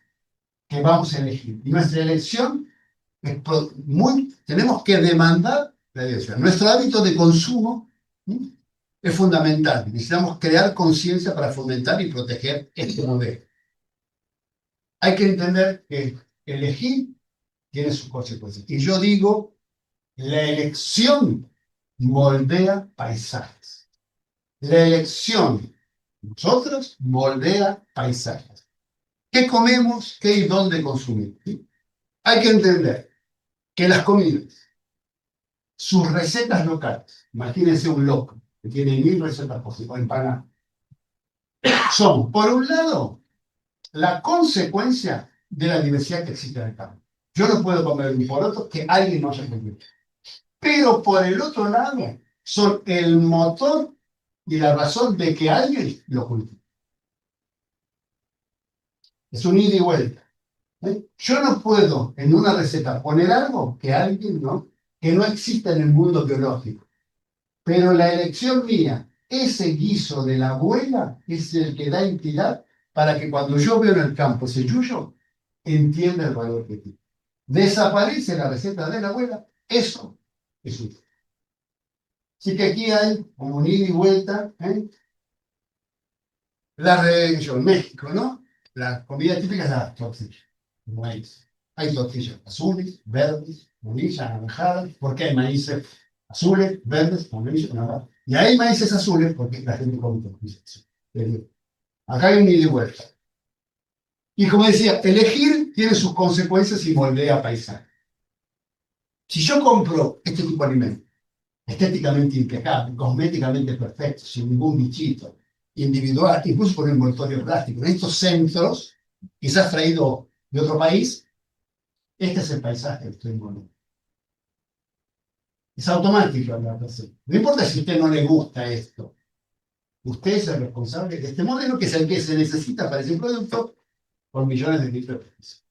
que vamos a elegir. Y nuestra elección es tenemos que demandar la elección. Nuestro hábito de consumo, ¿sí?, es fundamental. Necesitamos crear conciencia para fomentar y proteger este modelo. Hay que entender que elegir tiene sus consecuencias. Y yo digo, la elección moldea paisajes. La elección, nosotros, moldea paisajes. ¿Qué comemos? ¿Qué y dónde consumimos? ¿Sí? Hay que entender que las comidas, sus recetas locales, imagínense un loco que tiene 1000 recetas posibles, o empanadas, son, por un lado, la consecuencia de la diversidad que existe en el campo. Yo no puedo comer un poroto que alguien no haya comido. Pero por el otro lado, son el motor y la razón de que alguien lo cultive. Es un ida y vuelta. Yo no puedo en una receta poner algo que alguien no, que no exista en el mundo biológico. Pero la elección mía, ese guiso de la abuela, es el que da entidad para que cuando yo veo en el campo ese yuyo, entienda el valor que tiene. Desaparece la receta de la abuela, eso es útil. Así que aquí hay como un ida y vuelta, ¿eh? La región, México, ¿no? La comida típica es la tortilla, el maíz. Hay tortillas azules, verdes, amarillas, anaranjadas. ¿Por qué hay maíces azules, verdes, amarillos, anaranjadas? Y hay maíces azules porque la gente come tortillas azules. Acá hay un ida y vuelta. Y como decía, elegir tiene sus consecuencias y moldea paisaje. Si yo compro este tipo de alimento, estéticamente impecable, cosméticamente perfecto, sin ningún bichito, individual, incluso con envoltorio plástico, en estos centros, quizás traído de otro país, este es el paisaje que estoy envolviendo. Es automático la persona. No importa si a usted no le gusta esto, usted es el responsable de este modelo, que es el que se necesita para ese producto por millones de litros de pesos.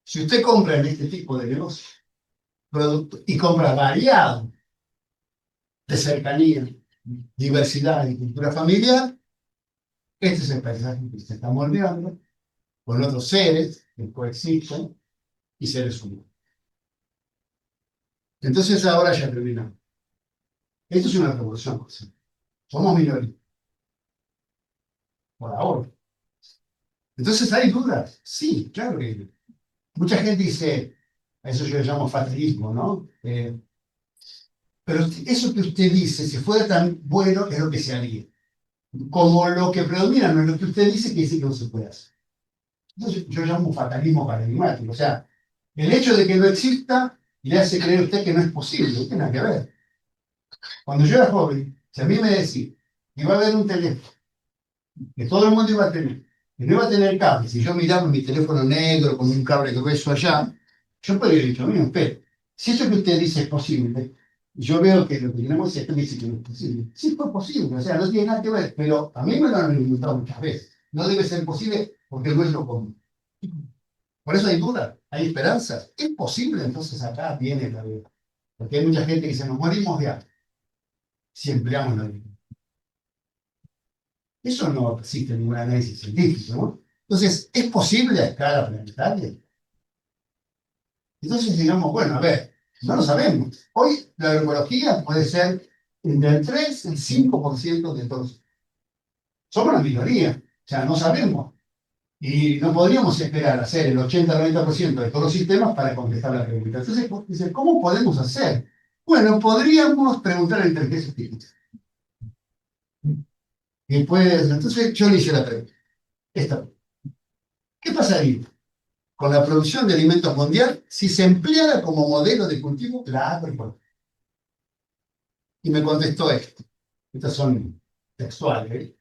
Si usted compra en este tipo de negocio, producto, y compra variado, de cercanía, diversidad y cultura familiar, este es el paisaje que se está moldeando con otros seres que coexisten y seres humanos. Entonces ahora ya terminamos. Esto es una revolución. Somos minoría, por ahora. Entonces, ¿hay dudas? Sí, claro que hay. Mucha gente dice, a eso yo le llamo fatalismo, ¿no? Pero eso que usted dice, si fuera tan bueno, es lo que se haría. Como lo que predomina no es lo que usted dice, que dice que no se puede hacer. Entonces, yo llamo fatalismo paradigmático. O sea, el hecho de que no exista le hace creer a usted que no es posible. No tiene nada que ver. Cuando yo era joven, si a mí me decía que iba a haber un teléfono, que todo el mundo iba a tener, que no iba a tener cable, si yo miraba mi teléfono negro con un cable grueso allá, yo podría haber dicho, mira, pero si eso que usted dice es posible, yo veo que lo que tenemos es que dice que no es posible. Sí fue posible, o sea, no tiene nada que ver, pero a mí me lo han preguntado muchas veces. No debe ser posible porque no es lo común. Por eso hay duda, hay esperanza. ¿Es posible? Entonces acá viene la verdad. Porque hay mucha gente que dice, nos morimos de hambre si empleamos la vida. Eso no existe en ningún análisis científico, ¿no? Entonces, ¿es posible a escala planetaria? Entonces, digamos, bueno, a ver, no lo sabemos. Hoy la agroecología puede ser entre el 3 y el 5% de todos. Somos la minoría, o sea, no sabemos. Y no podríamos esperar hacer el 80-90% de todos los sistemas para contestar la pregunta. Entonces, dice, ¿cómo podemos hacer? Bueno, podríamos preguntar a la inteligencia artificial. Y pues, entonces yo le hice la pregunta. ¿Qué pasaría con la producción de alimentos mundial si se empleara como modelo de cultivo la agroecología? Y me contestó esto. Estas son textuales, ¿eh?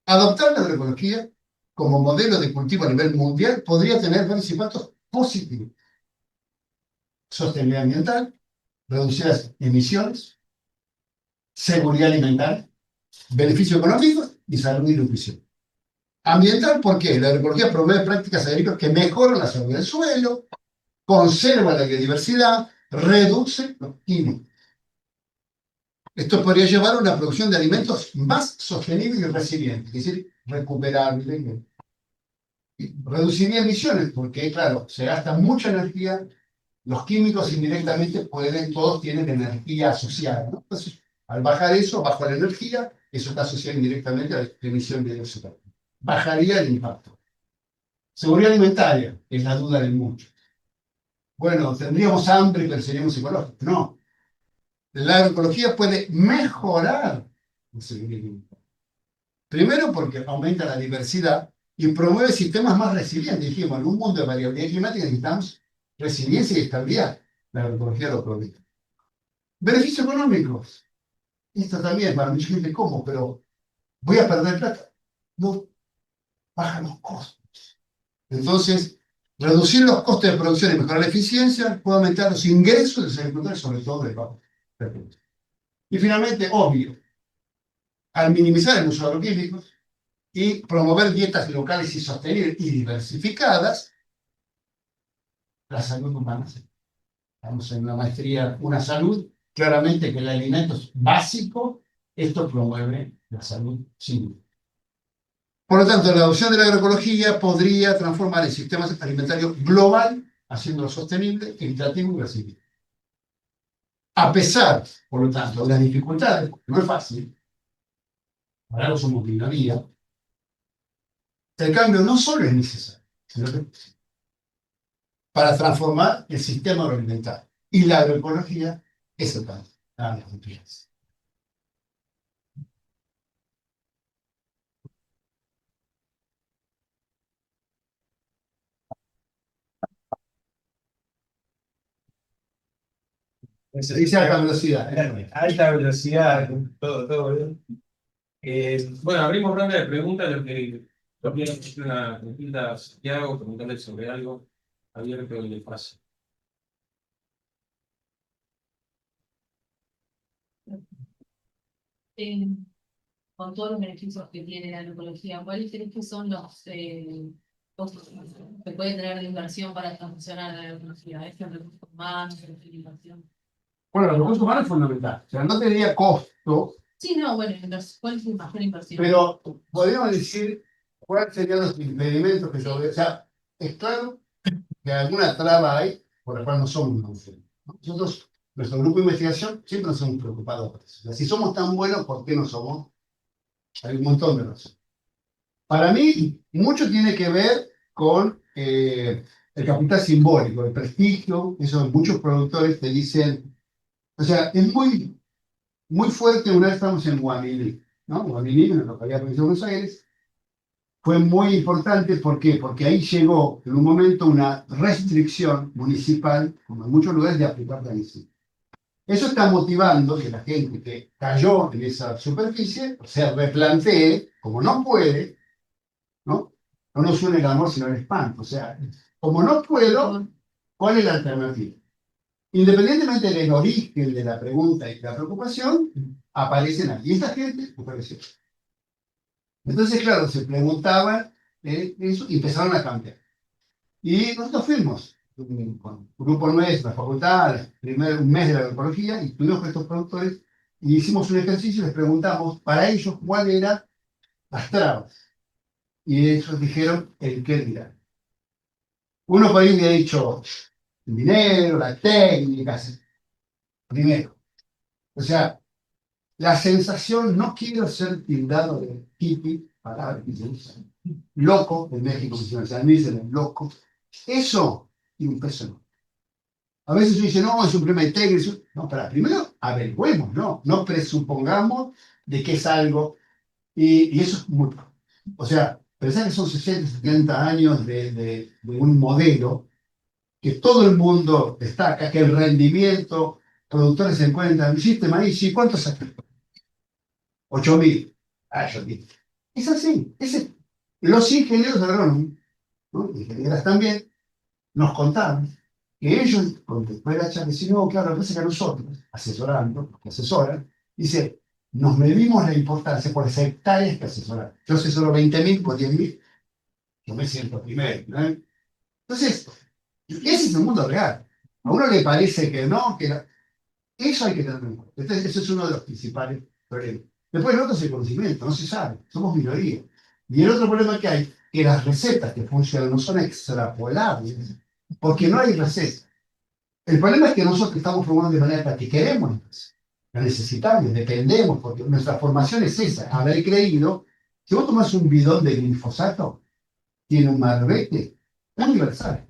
Adoptar la agroecología como modelo de cultivo a nivel mundial podría tener varios impactos positivos. Sostenibilidad ambiental, reducir las emisiones, seguridad alimentaria, beneficios económicos y salud y nutrición. Ambiental, ¿por qué? La agroecología promueve prácticas agrícolas que mejoran la salud del suelo, conserva la biodiversidad, reduce los químicos. Esto podría llevar a una producción de alimentos más sostenible y resiliente, es decir, recuperable. Y reduciría emisiones, porque, claro, se gasta mucha energía. Los químicos indirectamente todos tienen energía asociada, ¿no? Entonces, al bajar eso, bajo la energía, eso está asociado indirectamente a la emisión de dióxido de carbono. Bajaría el impacto. Seguridad alimentaria, es la duda de muchos. Bueno, tendríamos hambre, pero seríamos ecológicos. No. La agroecología puede mejorar la seguridad alimentaria. Primero porque aumenta la diversidad y promueve sistemas más resilientes. Dijimos, en un mundo de variabilidad climática necesitamos resiliencia y estabilidad. La agroecología lo provee. Beneficios económicos. Esto también, para mucha gente, ¿cómo? Pero voy a perder plata. No, bajan los costos. Entonces, reducir los costes de producción y mejorar la eficiencia puede aumentar los ingresos de los agricultores, sobre todo de pago. Y finalmente, obvio, al minimizar el uso de agroquímicos y promover dietas locales y sostenibles y diversificadas, la salud humana. Estamos en una maestría, una salud, claramente que el alimento es básico, esto promueve la salud sin duda. Por lo tanto, la adopción de la agroecología podría transformar el sistema alimentario global, haciéndolo sostenible, equitativo y resiliente. A pesar, por lo tanto, de las dificultades, no es fácil, ahora lo somos minoría, el cambio no solo es necesario, sino que para transformar el sistema agroalimentario. Y la agroecología es el cambio. Se dice alta velocidad. Alta velocidad, todo bien. Bueno, abrimos ronda de preguntas. Lo que hacer una consulta a Santiago, preguntarle sobre algo abierto en el espacio. Eh, con todos los beneficios que tiene la agroecología, ¿cuáles crees que son los costos que puede tener de inversión para transicionar a la agroecología? ¿Es el recurso humano, es la inversión? Bueno, el recurso humano es fundamental. O sea, no te diría costo, Sí, no, bueno, ¿cuál es la mayor inversión? pero podríamos decir cuáles serían los impedimentos que yo veo. O sea, es claro que alguna traba hay por la cual no somos una mujer, ¿no? Nosotros, nuestro grupo de investigación, siempre nos hemos preocupado por eso. O sea, si somos tan buenos, ¿por qué no somos? Hay un montón de razones. Para mí, mucho tiene que ver con el capital simbólico, el prestigio. Eso muchos productores te dicen. O sea, es muy fuerte. Una vez estamos en Guamilí, ¿no? Guamilí, en la localidad de Provincia de Buenos Aires. Fue muy importante, ¿por qué? Porque ahí llegó en un momento una restricción municipal, como en muchos lugares, de aplicar plaguicidas. Eso está motivando que la gente que cayó en esa superficie se replantee, como no puede, ¿no? No nos une el amor sino el espanto. O sea, como no puedo, ¿cuál es la alternativa? Independientemente del origen de la pregunta y la preocupación, aparecen aquí. Y esta gente apareció. Entonces, claro, se preguntaban eso y empezaron a cambiar. Y nosotros fuimos con un grupo nuestro, la facultad, primero un mes de la agroecología, y estuvimos con estos productores y hicimos un ejercicio y les preguntamos para ellos cuáles eran las trabas. Y ellos dijeron el qué dirán. Uno por ahí le ha dicho el dinero, las técnicas, primero. O sea, la sensación, no quiero ser tildado de hippie, palabra que se usa, loco, en México, o sea, me dicen loco, eso tiene un peso enorme. A veces uno dice, no, es un problema de técnica. No, para primero averigüemos, ¿no? No presupongamos de que es algo, y eso es muy. O sea, pensar que son 60, 70 años de un modelo que todo el mundo destaca, que el rendimiento, productores se encuentran, hiciste maíz, ¿y cuánto sacas? 8.000. Ah, yo digo. Es así. Los ingenieros agrónomos, ¿no? Ingenieras también, nos contaron que ellos, con después de la charla, decían, no, claro, lo que pasa es que a nosotros, asesorando, los que asesoran, dice, nos medimos la importancia por las hectáreas que asesoran. Yo asesoro 20.000 por 10.000, yo me siento primero, ¿no? Entonces, Ese es el mundo real. A uno le parece que no, eso hay que tener en cuenta. Entonces, eso es uno de los principales problemas. Después el otro es el conocimiento, no se sabe, somos minoría. Y el otro problema que hay, que las recetas que funcionan no son extrapolables, porque no hay receta. El problema es que nosotros estamos formando de manera que queremos, la necesitamos, dependemos, porque nuestra formación es esa, haber creído. Si vos tomás un bidón de glifosato, tiene un marbete universal.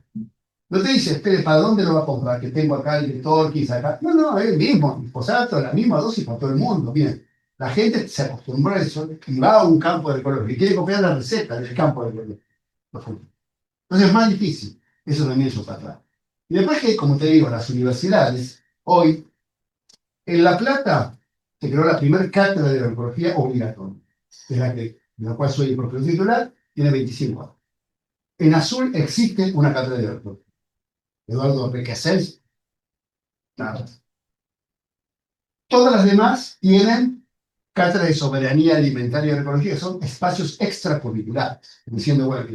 No te dice, espere, ¿para dónde lo va a comprar? Que tengo acá el de Torquís, acá. No, no, es el mismo, glifosato, la misma dosis para todo el mundo. Bien, la gente se acostumbró a eso y va a un campo de color y quiere copiar la receta del campo de color. Entonces es más difícil. Eso también es otra clave. Y después que, como te digo, las universidades, hoy, en La Plata, se creó la primera cátedra de agroecología obligatoria, de la cual soy el profesor titular, tiene 25 años. En Azul existe una cátedra de agroecología. Eduardo Requesens, nada. Todas las demás tienen cátedra de soberanía alimentaria y agroecología, que son espacios extracurriculares, diciendo, bueno,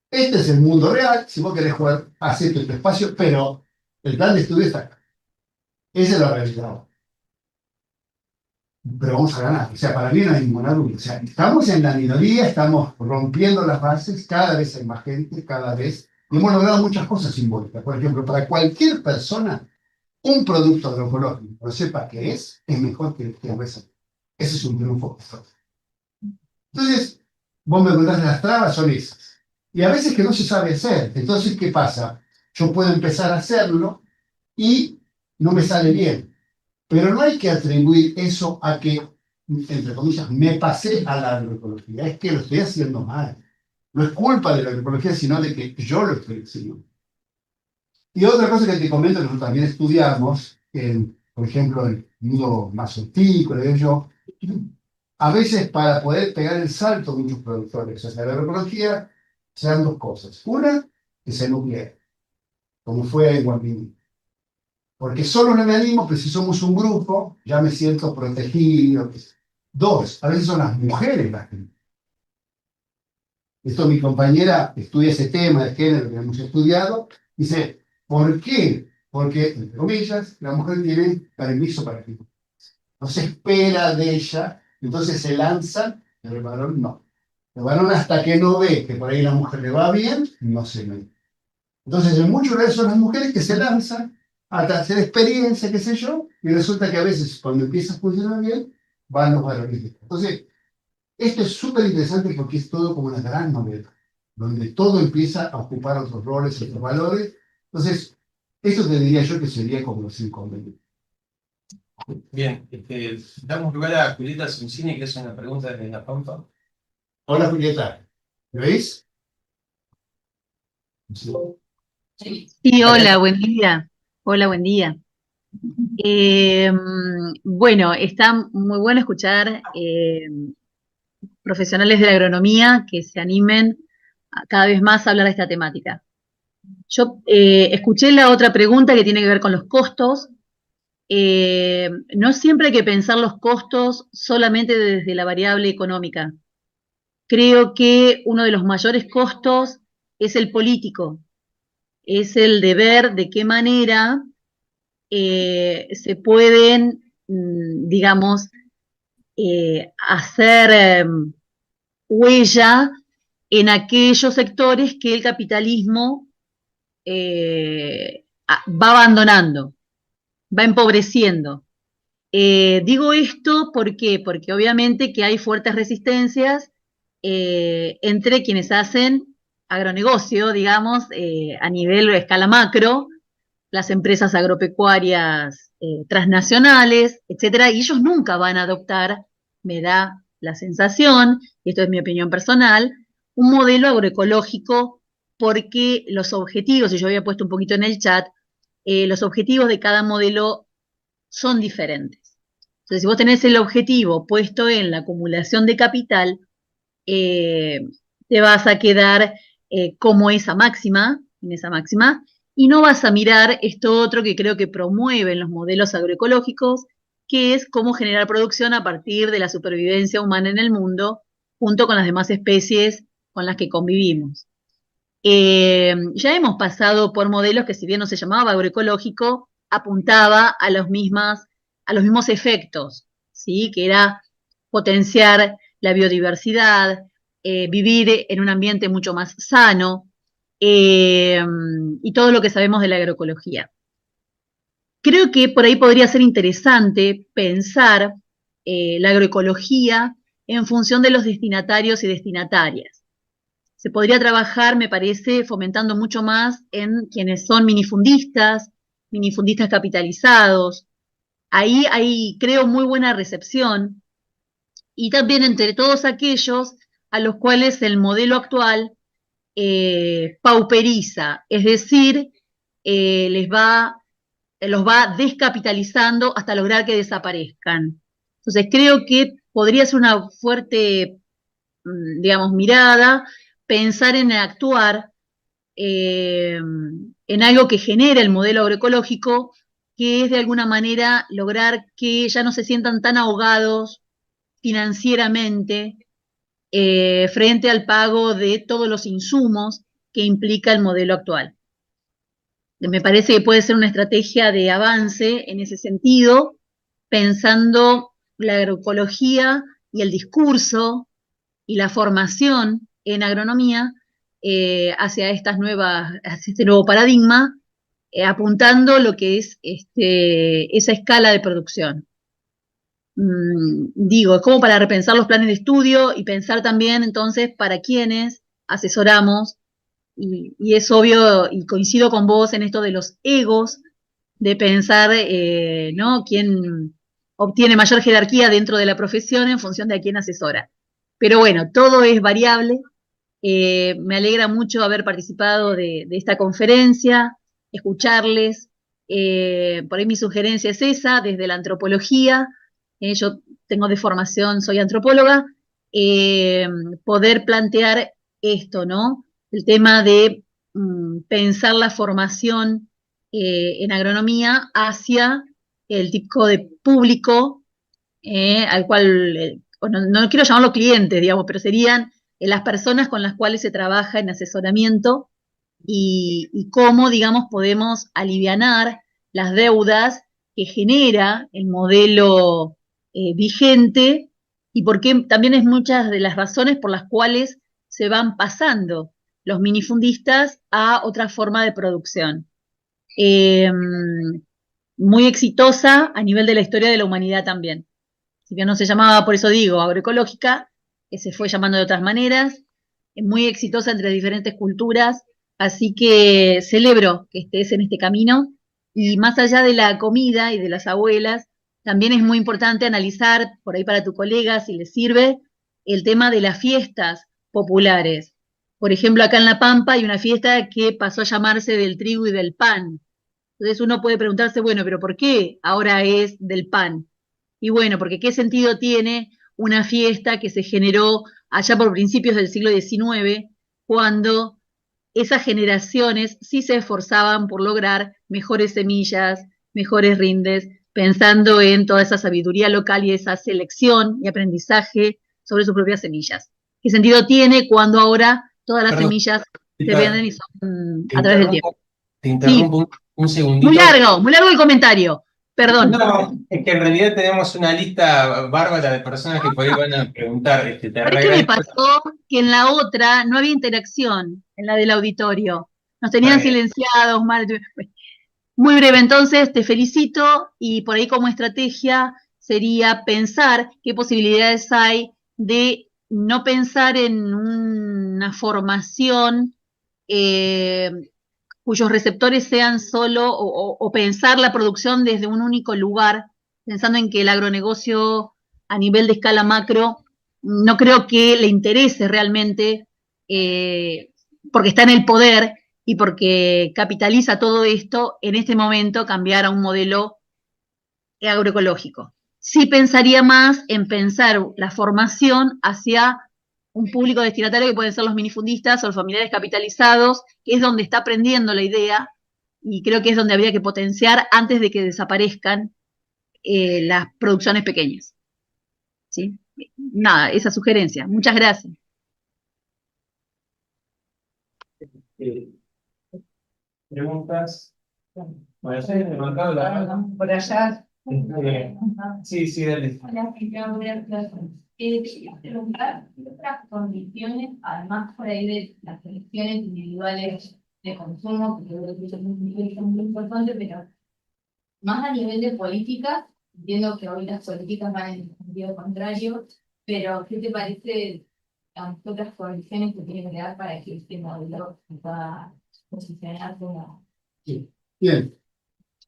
este es el mundo real, si vos querés jugar, hacete tu espacio, pero el plan de estudio está acá. Esa es la realidad. Pero vamos a ganar. O sea, para mí no hay ninguna duda. O sea, estamos en la minoría, estamos rompiendo las bases, cada vez hay más gente, cada vez. Y hemos logrado muchas cosas simbólicas. Por ejemplo, para cualquier persona, un producto agroecológico, lo sepa que es mejor que el que ese es un triunfo. Entonces, vos me preguntás, las trabas son esas. Y a veces que no se sabe hacer. Entonces, ¿qué pasa? Yo puedo empezar a hacerlo y no me sale bien. Pero no hay que atribuir eso a que, entre comillas, me pasé a la agroecología. Es que lo estoy haciendo mal. No es culpa de la agroecología, sino de que yo lo estoy haciendo. Y otra cosa que te comento, que nosotros también estudiamos, por ejemplo, el mundo más hortícola, yo, a veces para poder pegar el salto muchos productores hacia la agroecología, se dan dos cosas. Una, que se nuclea, como fue en Guamini. Porque solo no me animo, pero si somos un grupo, ya me siento protegido. Dos, a veces son las mujeres las que... Esto mi compañera estudia ese tema de género que hemos estudiado, dice, ¿por qué? Porque, entre comillas, la mujer tiene permiso para que no se espera de ella, entonces se lanza, pero el varón no. El varón hasta que no ve que por ahí la mujer le va bien, no se mete. Entonces, en muchos casos son las mujeres que se lanzan a hacer experiencia, qué sé yo, y resulta que a veces cuando empieza a funcionar bien, van los varones. Entonces, esto es súper interesante porque es todo como una gran novela, donde todo empieza a ocupar otros roles, otros valores. Entonces, eso te diría yo que sería como los inconvenientes. Bien, damos lugar a Julieta Suncini, que es una pregunta desde La Pampa. Hola Julieta, ¿me veis? Sí. Sí, hola, buen día. Hola, buen día. Bueno, está muy bueno escuchar profesionales de la agronomía que se animen cada vez más a hablar de esta temática. Yo escuché la otra pregunta que tiene que ver con los costos. No siempre hay que pensar los costos solamente desde la variable económica. Creo que uno de los mayores costos es el político, es el de ver de qué manera se pueden, digamos, hacer huella en aquellos sectores que el capitalismo va abandonando, va empobreciendo. Digo esto ¿por qué? Porque obviamente que hay fuertes resistencias entre quienes hacen agronegocio, digamos, a nivel escala macro, las empresas agropecuarias transnacionales, etcétera, y ellos nunca van a adoptar, me da la sensación, y esto es mi opinión personal, un modelo agroecológico porque los objetivos, y yo había puesto un poquito en el chat, los objetivos de cada modelo son diferentes. Entonces, si vos tenés el objetivo puesto en la acumulación de capital, eh, te vas a quedar como esa máxima, en esa máxima, y no vas a mirar esto otro que creo que promueven los modelos agroecológicos, que es cómo generar producción a partir de la supervivencia humana en el mundo, junto con las demás especies con las que convivimos. Ya hemos pasado por modelos que, si bien no se llamaba agroecológico, apuntaba a los mismos efectos, ¿sí? Que era potenciar la biodiversidad, vivir en un ambiente mucho más sano, y todo lo que sabemos de la agroecología. Creo que por ahí podría ser interesante pensar la agroecología en función de los destinatarios y destinatarias. Se podría trabajar, me parece, fomentando mucho más en quienes son minifundistas capitalizados. Ahí hay, creo, muy buena recepción, y también entre todos aquellos a los cuales el modelo actual pauperiza, es decir, los va descapitalizando hasta lograr que desaparezcan. Entonces creo que podría ser una fuerte, digamos, mirada, pensar en actuar en algo que genera el modelo agroecológico, que es de alguna manera lograr que ya no se sientan tan ahogados financieramente frente al pago de todos los insumos que implica el modelo actual. Me parece que puede ser una estrategia de avance en ese sentido, pensando la agroecología y el discurso y la formación en agronomía hacia este nuevo paradigma, apuntando lo que es esa escala de producción. Digo, es como para repensar los planes de estudio y pensar también entonces para quiénes asesoramos, y es obvio, y coincido con vos en esto de los egos, de pensar, ¿no? Quién obtiene mayor jerarquía dentro de la profesión en función de a quién asesora. Pero bueno, todo es variable. Me alegra mucho haber participado de esta conferencia, escucharles. Por ahí mi sugerencia es esa, desde la antropología. Yo tengo de formación, soy antropóloga, poder plantear esto, ¿no? El tema de pensar la formación en agronomía hacia el tipo de público al cual, no quiero llamarlo clientes, digamos, pero serían las personas con las cuales se trabaja en asesoramiento, y cómo, digamos, podemos alivianar las deudas que genera el modelo vigente, y por qué también es muchas de las razones por las cuales se van pasando los minifundistas a otra forma de producción. Muy exitosa a nivel de la historia de la humanidad también. Si bien no se llamaba, por eso digo, agroecológica, que se fue llamando de otras maneras, es muy exitosa entre diferentes culturas, así que celebro que estés en este camino, y más allá de la comida y de las abuelas, también es muy importante analizar, por ahí para tu colega, si le sirve, el tema de las fiestas populares. Por ejemplo, acá en La Pampa hay una fiesta que pasó a llamarse del trigo y del pan. Entonces uno puede preguntarse, bueno, pero ¿por qué ahora es del pan? Y bueno, porque ¿qué sentido tiene una fiesta que se generó allá por principios del siglo XIX, cuando esas generaciones sí se esforzaban por lograr mejores semillas, mejores rindes, pensando en toda esa sabiduría local y esa selección y aprendizaje sobre sus propias semillas? ¿Qué sentido tiene cuando ahora todas las Perdón, semillas se Rita, venden y son te a través del tiempo? interrumpo, te Sí, interrumpo un segundito. muy largo el comentario, perdón. No, es que en realidad tenemos una lista bárbara de personas que por ahí van a preguntar. Te ¿Sabés qué me reagradezco. pasó? Que en la otra no había interacción, en la del auditorio. Nos Está tenían bien. silenciados, mal. Muy breve, entonces, te felicito, y por ahí como estrategia sería pensar qué posibilidades hay de no pensar en una formación eh, cuyos receptores sean solo, o pensar la producción desde un único lugar, pensando en que el agronegocio a nivel de escala macro no creo que le interese realmente, porque está en el poder y porque capitaliza todo esto, en este momento cambiar a un modelo agroecológico. Sí pensaría más en pensar la formación hacia un público destinatario que pueden ser los minifundistas o los familiares capitalizados, que es donde está aprendiendo la idea, y creo que es donde habría que potenciar antes de que desaparezcan las producciones pequeñas. ¿Sí? Nada, esa sugerencia. Muchas gracias. Preguntas. Bueno, sí, levantado la mano. Por allá. Sí, sí, dale. Hola, quería ver quería preguntar qué otras condiciones, además por ahí de las condiciones individuales de consumo, que creo que eso es muy importante, pero más a nivel de política, entiendo que hoy las políticas van en el sentido contrario, pero ¿qué te parece las otras condiciones que tiene que dar para que este modelo se pueda posicionar como... Sí. Bien.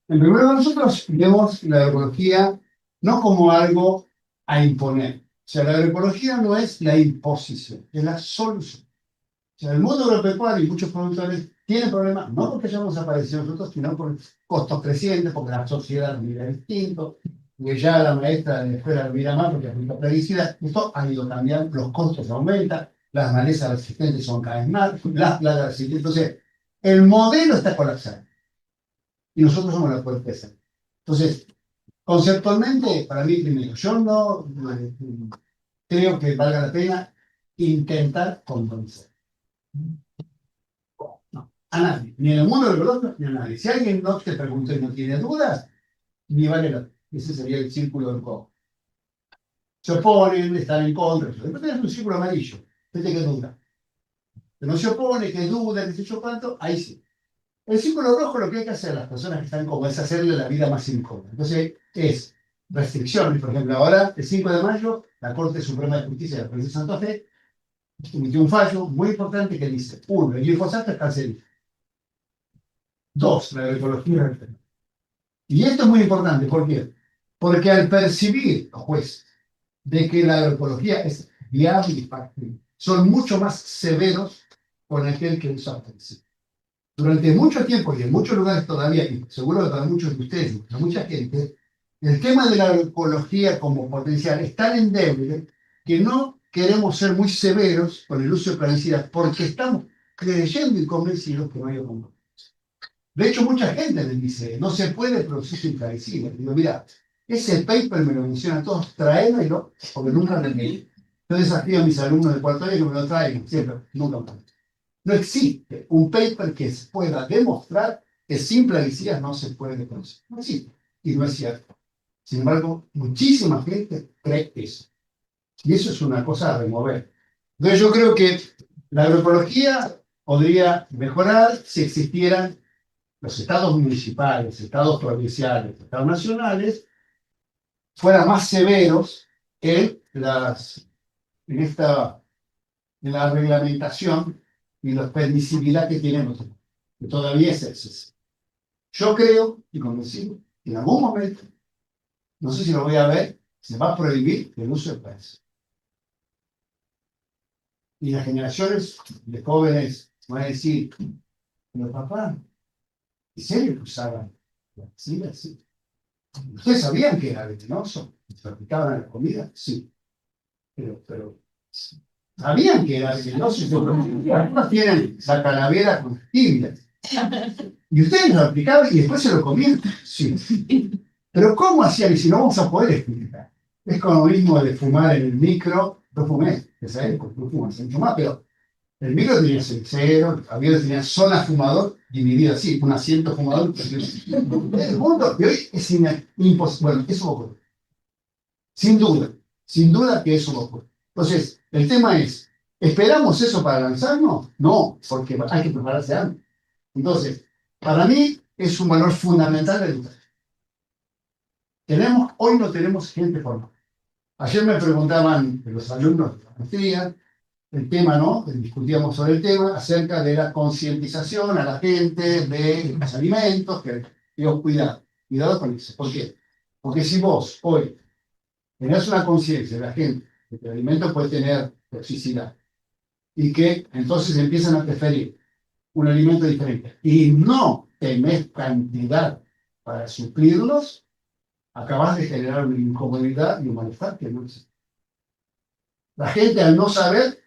En primer lugar, nosotros vemos la agroecología no como algo a imponer. O sea, la agroecología no es la imposición, es la solución. O sea, el mundo agropecuario y muchos productores tienen problemas, no porque hayamos aparecido nosotros, sino por costos crecientes, porque la sociedad mira distinto, porque ya la maestra de la escuela lo mira más porque aplica plaguicidas. Esto ha ido cambiando, los costos aumentan, las malezas resistentes son cada vez más, las plagas resistentes. Entonces, el modelo está colapsado y nosotros somos la fuerza. Entonces, conceptualmente, para mí, primero, yo no creo que valga la pena intentar convencer. No, a nadie, ni en el mundo del producto, ni a nadie. Si alguien no te pregunta y no tiene dudas, ni vale la pena. Ese sería el círculo del cojo. Se oponen, están en contra. Después tenés un círculo amarillo, gente que duda. Que no se opone, que duda, que sé yo cuánto, ahí sí. El círculo rojo lo que hay que hacer a las personas que están como es hacerle la vida más incómoda. Entonces, es restricciones. Por ejemplo, ahora, el 5 de mayo, la Corte Suprema de Justicia de la Provincia de Santa Fe emitió un fallo muy importante que dice, uno, el glifosato es cancerígeno. Dos, la agroecología es enferma. Y esto es muy importante, ¿por qué? Porque al percibir los jueces de que la agroecología es viable y factible, son mucho más severos con aquel que usa pesticida. Durante mucho tiempo y en muchos lugares todavía, y seguro que para muchos de ustedes, para mucha gente, el tema de la agroecología como potencial es tan endeble que no queremos ser muy severos con el uso de plaguicidas porque estamos creyendo y convencidos que no hay otro. De hecho, mucha gente me dice, no se puede producir sin plaguicidas. Digo, mira, ese paper me lo menciona todos, tráemelo, porque nunca me leí. Yo desafío a mis alumnos de cuarto año que me lo traigan, siempre, nunca me lo. No existe un paper que pueda demostrar que sin plaguicidas no se puede producir. No existe. Y no es cierto. Sin embargo, muchísima gente cree eso. Y eso es una cosa a remover. Entonces yo creo que la agroecología podría mejorar si existieran los estados municipales, estados provinciales, estados nacionales, fueran más severos en esta en la reglamentación y la permisibilidad que tenemos, que todavía es excesivo. Yo creo y convencido que en algún momento, no sé si lo voy a ver, se va a prohibir el uso de plaguicidas. Y las generaciones de jóvenes van a decir, pero papá, ¿en serio que usaban plaguicidas? Sí. ¿Ustedes sabían que era venenoso? ¿Se aplicaban a la comida? Sí. Pero sabían que era venenoso. Algunos tienen la calavera comestible. Y ustedes lo aplicaban y después se lo comían. Sí. Pero ¿cómo hacían? Y si no vamos a poder explicar. Es como lo mismo de fumar en el micro. Yo fumé, esa época, no fumas mucho más, pero el micro tenía cenicero, tenía zona fumador dividida así, un asiento fumador. El mundo de hoy es imposible. Bueno, eso ocurre. Sin duda que eso ocurre. Entonces, el tema es, ¿esperamos eso para lanzarnos? No, porque hay que prepararse antes. Entonces, para mí es un valor fundamental la educación. Hoy no tenemos gente formada. Ayer me preguntaban los alumnos de la maestría el tema, ¿no? Discutíamos sobre el tema acerca de la concientización a la gente de los alimentos, que digo, cuidado con eso. ¿Por qué? Porque si vos hoy tenés una conciencia de la gente de que el alimento puede tener toxicidad y que entonces empiezan a preferir un alimento diferente y no tenés cantidad para suplirlos, acabas de generar una incomodidad y un malestar que no existe. La gente al no saber,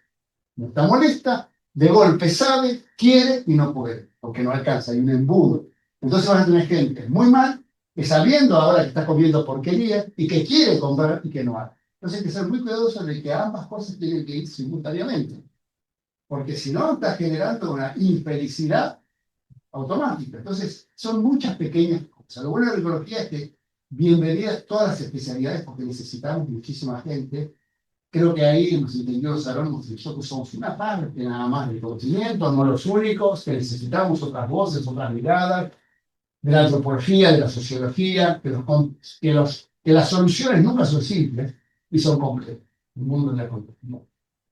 no está molesta, de golpe sabe, quiere y no puede, porque no alcanza, hay un embudo. Entonces vas a tener gente muy mal, que sabiendo ahora que está comiendo porquería y que quiere comprar y que no hace. Entonces hay que ser muy cuidadoso de que ambas cosas tienen que ir simultáneamente. porque si no estás generando una infelicidad automática. Entonces, son muchas pequeñas cosas. Lo bueno de la ecología es que bienvenidas todas las especialidades porque necesitamos muchísima gente. Creo que ahí los ingenieros sabemos que nosotros somos una parte nada más del conocimiento, no los únicos, que necesitamos otras voces, otras miradas, de la antropología, de la sociología, que las soluciones nunca son simples y son complejas. El mundo de la complejidad.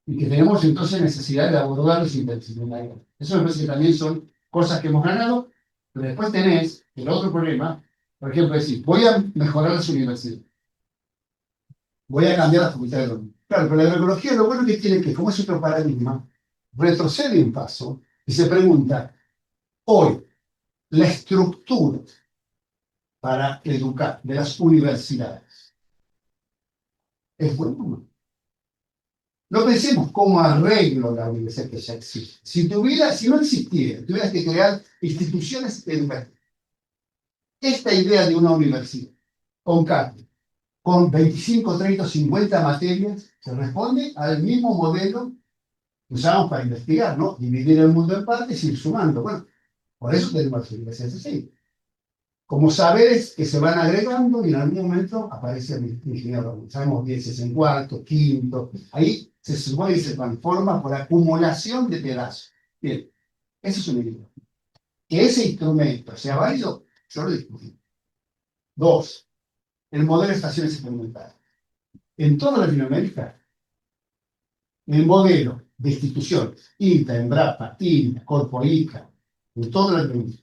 Y que tenemos entonces necesidad de abordarlos interdisciplinariamente. Eso me parece que también son cosas que hemos ganado, pero después tenés el otro problema, por ejemplo, decir, voy a mejorar las universidades, voy a cambiar la facultad de economía. Claro, pero la agroecología lo bueno que tiene que, como es otro paradigma, retrocede un paso y se pregunta, hoy, la estructura para educar de las universidades es buena. No pensemos cómo arreglo la universidad que ya existe. Si no existiera, tuvieras que crear instituciones educativas. Esta idea de una universidad con cátedra, con 25, 30, 50 materias, se responde al mismo modelo que usamos para investigar, ¿no? Dividir el mundo en partes y ir sumando. Bueno, por eso tenemos las universidades así. Como saberes que se van agregando y en algún momento aparece el ingeniero. Sabemos 10 en cuarto, quinto. Ahí se supone y se transforma por acumulación de pedazos. Bien, eso es un ejemplo. Que ese instrumento sea válido, yo lo discutí. Dos, el modelo de estaciones experimentales. En toda Latinoamérica, el modelo de instituciones, INTA, EMBRAPA, INTA, Corpo ICA, en toda Latinoamérica,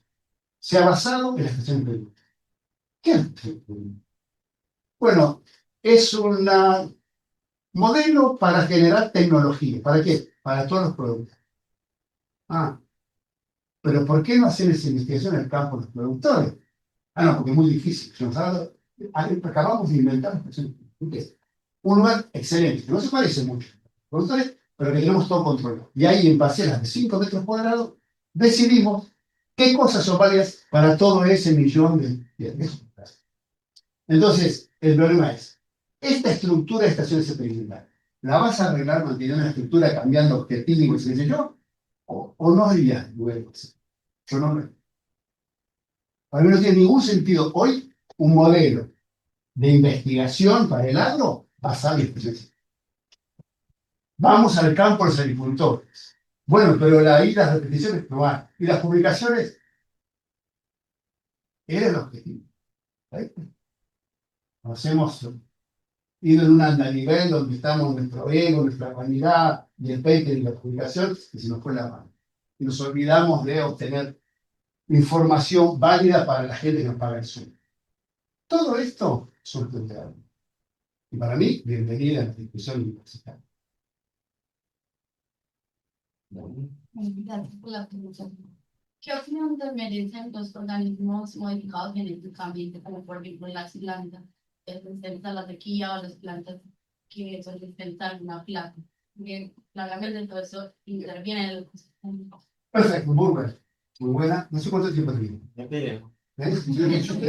se ha basado en la estación experimental. ¿Qué es la estación experimental? Bueno, es un modelo para generar tecnología. ¿Para qué? Para todos los productos. Ah, pero ¿por qué no hacer esa investigación en el campo de los productores? Ah, no, porque es muy difícil. Acabamos de inventar un lugar excelente, que no se parece mucho a los productores, pero que tenemos todo controlado. Y ahí, en parcelas de 5 metros cuadrados, decidimos qué cosas son válidas para todo ese millón de Entonces, el problema es, esta estructura de estaciones experimentales, ¿la vas a arreglar manteniendo la estructura, cambiando objetivos, qué sé yo? ¿O no harías luego? Yo no lo. Para mí no tiene ningún sentido hoy un modelo de investigación para el agro basado en estaciones. Vamos al campo de los agricultores. Bueno, pero ahí las repeticiones no van. Y las publicaciones era el objetivo. ¿Sí? Nos hemos ido en un andanivel donde estamos nuestro ego, nuestra vanidad, y el peite y la publicación, y se nos fue la mano. Y nos olvidamos de obtener información válida para la gente que nos paga el sueldo. Todo esto es un planteamiento. Y para mí, bienvenida a la discusión universitaria. Gracias por la pregunta. ¿Qué opinión te merecen los organismos modificados genéticamente, como por ejemplo las plantas, que representan la sequía o las plantas que representan una plaga? Bien, claramente todo eso interviene en el ecosistema. Perfecto, muy buena. Muy buena. No sé cuánto tiempo tiene. Ya te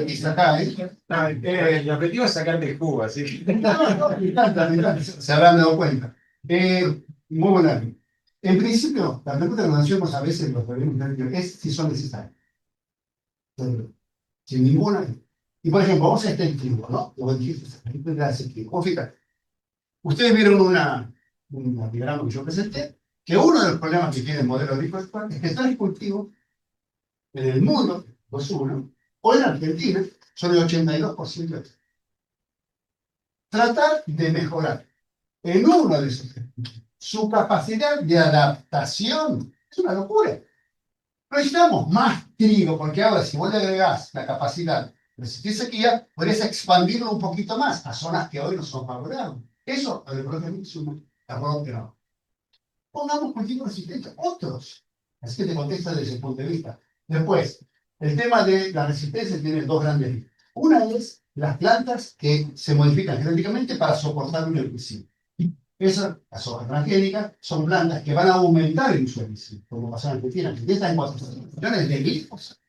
Está acá, ¿eh? el objetivo es sacarte el jugo, así que. No, me encanta, me encanta. Se habrán dado cuenta. Muy buena. En principio, la pregunta que nos hacemos a veces los gobiernos es si son necesarios. Sin ninguna. Y por ejemplo, vamos a este trigo, ¿no? Lo que dijiste, fíjate. Ustedes vieron un diagrama que yo presenté, que uno de los problemas que tiene el modelo agrícola es que está el cultivo en el mundo, pues uno, o en Argentina, son el 82%. Tratar de mejorar en uno de esos su capacidad de adaptación es una locura. Necesitamos más trigo, porque ahora si vos le agregás la capacidad de resistir sequía, podés expandirlo un poquito más a zonas que hoy no son favorables. Eso, agroecológicamente, es un error que no. Pongamos cultivos resistentes, otros. Así que te contesta desde ese punto de vista. Después, el tema de la resistencia tiene dos grandes líneas. Una es las plantas que se modifican genéticamente para soportar un herbicida. Esas, las hojas transgénicas, son plantas que van a aumentar el uso de herbicida, como pasó en Argentina, que está en 400 millones de glifos.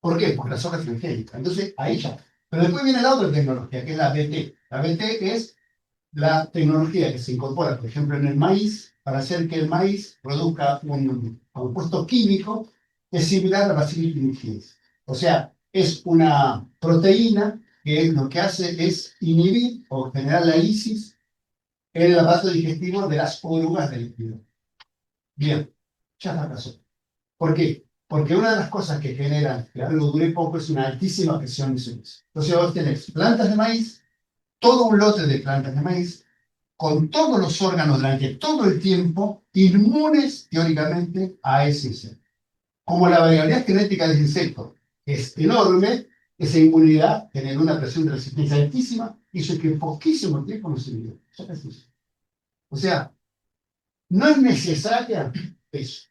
¿Por qué? Porque las hojas transgénicas. Entonces, ahí ya. Pero después viene la otra tecnología, que es la BT. La BT es la tecnología que se incorpora, por ejemplo, en el maíz, para hacer que el maíz produzca un compuesto químico que es similar a la acetylquinidasa. O sea, es una proteína que lo que hace es inhibir o generar la lisis en el aparato digestivo de las orugas del líquido. Bien, ya fracasó. ¿Por qué? Porque una de las cosas que generan que algo dure poco es una altísima presión de suministro. Entonces vos tenés plantas de maíz, todo un lote de plantas de maíz, con todos los órganos durante todo el tiempo inmunes teóricamente a ese insecto. Como la variabilidad genética del insecto es enorme, esa inmunidad genera una presión de resistencia altísima y hizo que en poquísimo tiempo no se vivió. O sea, no es necesaria eso,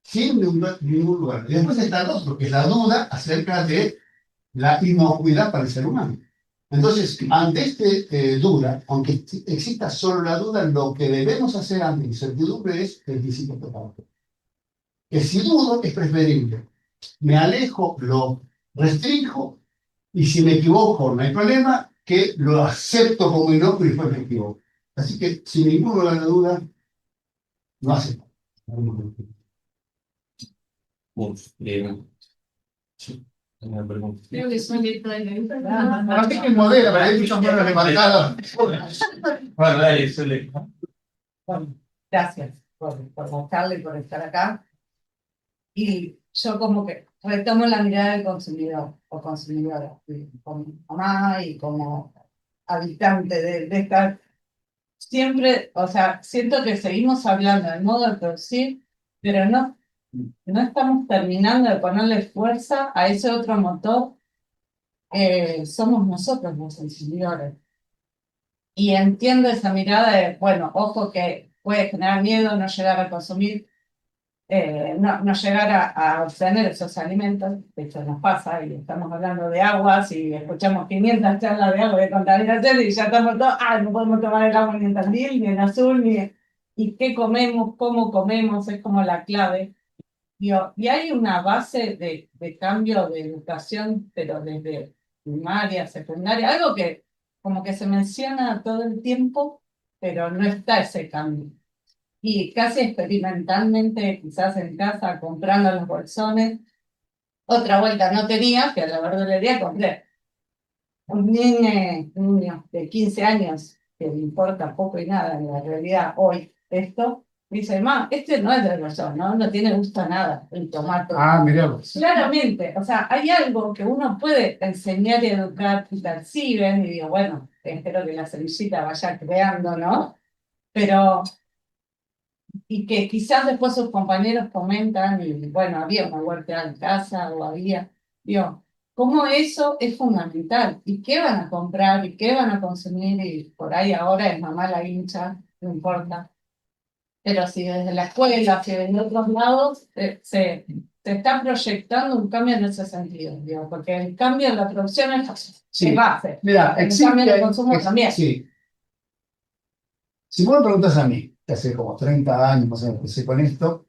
sin ningún lugar. Y después está el otro, que es la duda acerca de la inocuidad para el ser humano. Entonces, ante este duda, aunque exista solo la duda, lo que debemos hacer ante la incertidumbre es el principio precautorio. Que si dudo, es preferible. Me alejo, lo restringo, y si me equivoco, no hay problema, que lo acepto como inocuo y después me equivoco. Así que, sin ningún lugar de duda, no hace falta. Bueno, sí, una pregunta. Creo que son letras de la Así que modera, pero hay muchas maneras de marcar. Bueno, dale, Sole. Bueno, gracias por mostrarle y por estar acá. Y yo como que retomo la mirada del consumidor o consumidora, como mamá y como habitante de esta. Siempre, o sea, siento que seguimos hablando del modo de producir, pero no estamos terminando de ponerle fuerza a ese otro motor. Somos nosotros los consumidores. Y entiendo esa mirada de, bueno, ojo que puede generar miedo no llegar a consumir, no llegar a obtener esos alimentos. De hecho, nos pasa y estamos hablando de aguas y escuchamos 500 charlas de agua de contaminación y ya estamos todos, no podemos tomar el agua ni en Tandil, ni en Azul, ni... ¿Y qué comemos? ¿Cómo comemos? Es como la clave. Digo, y hay una base de cambio de educación, pero desde primaria, secundaria, algo que como que se menciona todo el tiempo, pero no está ese cambio. Y casi experimentalmente, quizás en casa, comprando los bolsones, otra vuelta no tenía, que a la verdulería compré un niño de 15 años, que le importa poco y nada en la realidad hoy esto, me dice, ma, este no es del bolsón, ¿no? No tiene gusto a nada, el tomate. Miramos. Claramente, o sea, hay algo que uno puede enseñar y educar y perciben, y digo, bueno, espero que la semillita vaya creando, ¿no? Pero, y que quizás después sus compañeros comentan, y bueno, había una huerta en casa, o había, digo, cómo eso es fundamental, y qué van a comprar, y qué van a consumir, y por ahí ahora es mamá la hincha, no importa. Pero si desde la escuela, si desde otros lados, se está proyectando un cambio en ese sentido, digo, porque el cambio en la producción es Sí. base. Mira, El cambio en el consumo también. Sí. Si vos me preguntas a mí, que hace como 30 años más o menos empecé con esto,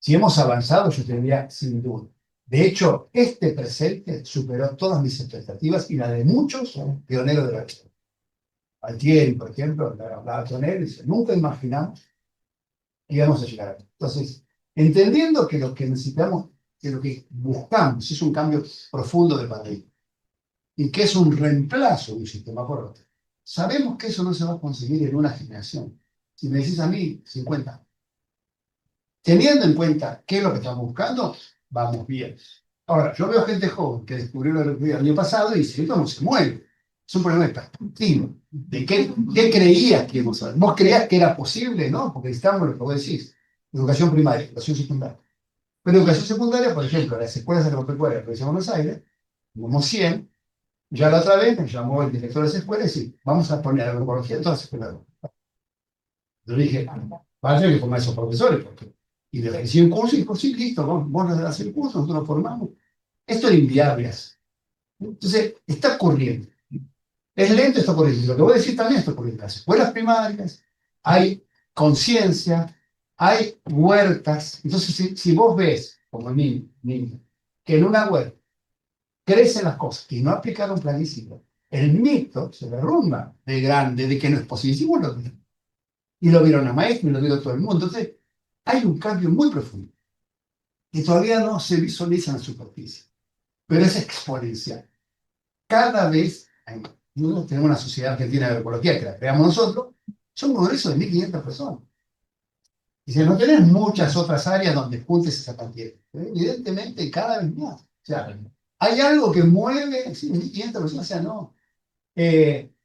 si hemos avanzado, yo te diría sin duda. De hecho, este presente superó todas mis expectativas y la de muchos pioneros de la vida. Altieri, por ejemplo, hablaba con él y dice, nunca imaginamos que íbamos a llegar aquí. Entonces, entendiendo que lo que necesitamos, que lo que buscamos es un cambio profundo de paradigma y que es un reemplazo de un sistema por otro, sabemos que eso no se va a conseguir en una generación. Si me decís a mí, 50. Teniendo en cuenta qué es lo que estamos buscando, vamos bien. Ahora, yo veo gente joven que descubrió la electricidad el año pasado y dice, esto no se mueve. Es un problema de perspectiva. ¿De qué creías que íbamos a ver? ¿Vos creías que era posible? No, porque necesitamos lo que vos decís. Educación primaria, educación secundaria. Pero educación secundaria, por ejemplo, las escuelas agropecuarias de la provincia de Buenos Aires, como 100, ya la otra vez me llamó el director de esa escuela y dice, vamos a poner agroecología en todas las escuelas. Yo dije, vaya que formar esos profesores, porque... Y le ofrecí un curso y dijo, sí, listo, vos nos das el curso, nosotros lo formamos. Esto era inviable. Entonces, está ocurriendo. Es lento, está ocurriendo. Lo que voy a decir también está ocurriendo. En las escuelas primarias hay conciencia, hay huertas. Entonces, si vos ves, como niño, que en una huerta crecen las cosas y no aplicaron planísimo, el mito se derrumba de grande, de que no es posible. Sí, bueno, y lo vieron a maestros, y lo vieron todo el mundo. Entonces, hay un cambio muy profundo, que todavía no se visualiza en la superficie, pero es exponencial. Cada vez hay más. Nosotros tenemos una sociedad argentina de agroecología que la creamos nosotros, son un congreso de 1.500 personas. Y si no tenés muchas otras áreas donde juntes esa cantidad, evidentemente cada vez más. O sea, hay algo que mueve, sí, 1.500 personas, o sea, no,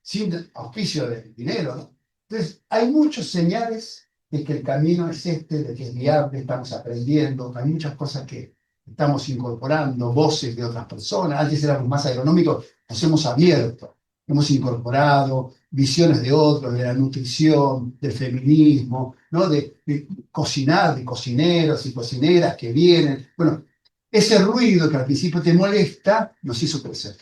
sin auspicio de dinero, ¿no? Entonces, hay muchos señales de que el camino es este, de que es viable, estamos aprendiendo, hay muchas cosas que estamos incorporando, voces de otras personas, antes éramos más agronómicos, nos hemos abierto, hemos incorporado visiones de otros, de la nutrición, del feminismo, ¿no? De cocinar, de cocineros y cocineras que vienen. Bueno, ese ruido que al principio te molesta nos hizo crecer.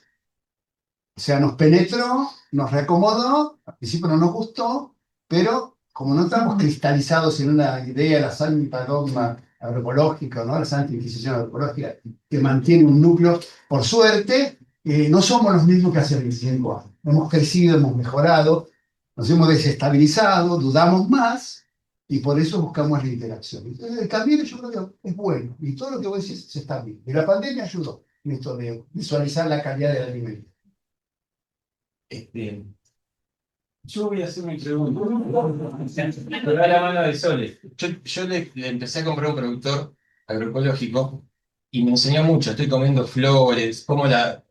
O sea, nos penetró, nos reacomodó, al principio no nos gustó, pero como no estamos cristalizados en una idea, la santa dogma agroecológica, ¿no? La santa inquisición agroecológica, que mantiene un núcleo, por suerte, no somos los mismos que hace 25 años. Hemos crecido, hemos mejorado, nos hemos desestabilizado, dudamos más, y por eso buscamos la interacción. Entonces, el camino yo creo que es bueno, y todo lo que vos decís se está bien. Y la pandemia ayudó en esto de visualizar la calidad del alimento. Este, yo voy a hacer mi pregunta. Me da la mano de Sole. Yo le empecé a comprar un productor agroecológico y me enseñó mucho. Estoy comiendo flores,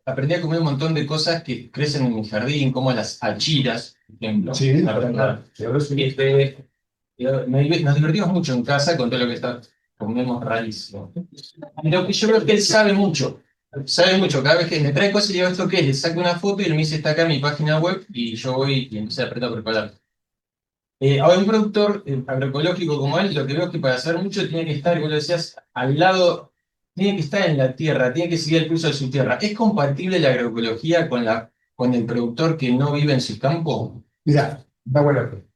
aprendí a comer un montón de cosas que crecen en mi jardín, como las achiras, por ejemplo. Sí, La verdad. Nos divertimos mucho en casa con todo lo que comemos rarísimo. Pero yo creo que él sabe mucho. Sabe mucho, cada vez que me trae cosas y digo, ¿esto qué es? Le saco una foto y él me dice, está acá en mi página web y yo voy y empecé a apretar a preparar. Ahora, un productor agroecológico como él, lo que veo es que para hacer mucho tiene que estar, como lo decías, al lado, tiene que estar en la tierra, tiene que seguir el curso de su tierra. ¿Es compatible la agroecología con el productor que no vive en su campo? Mira, da buena pregunta.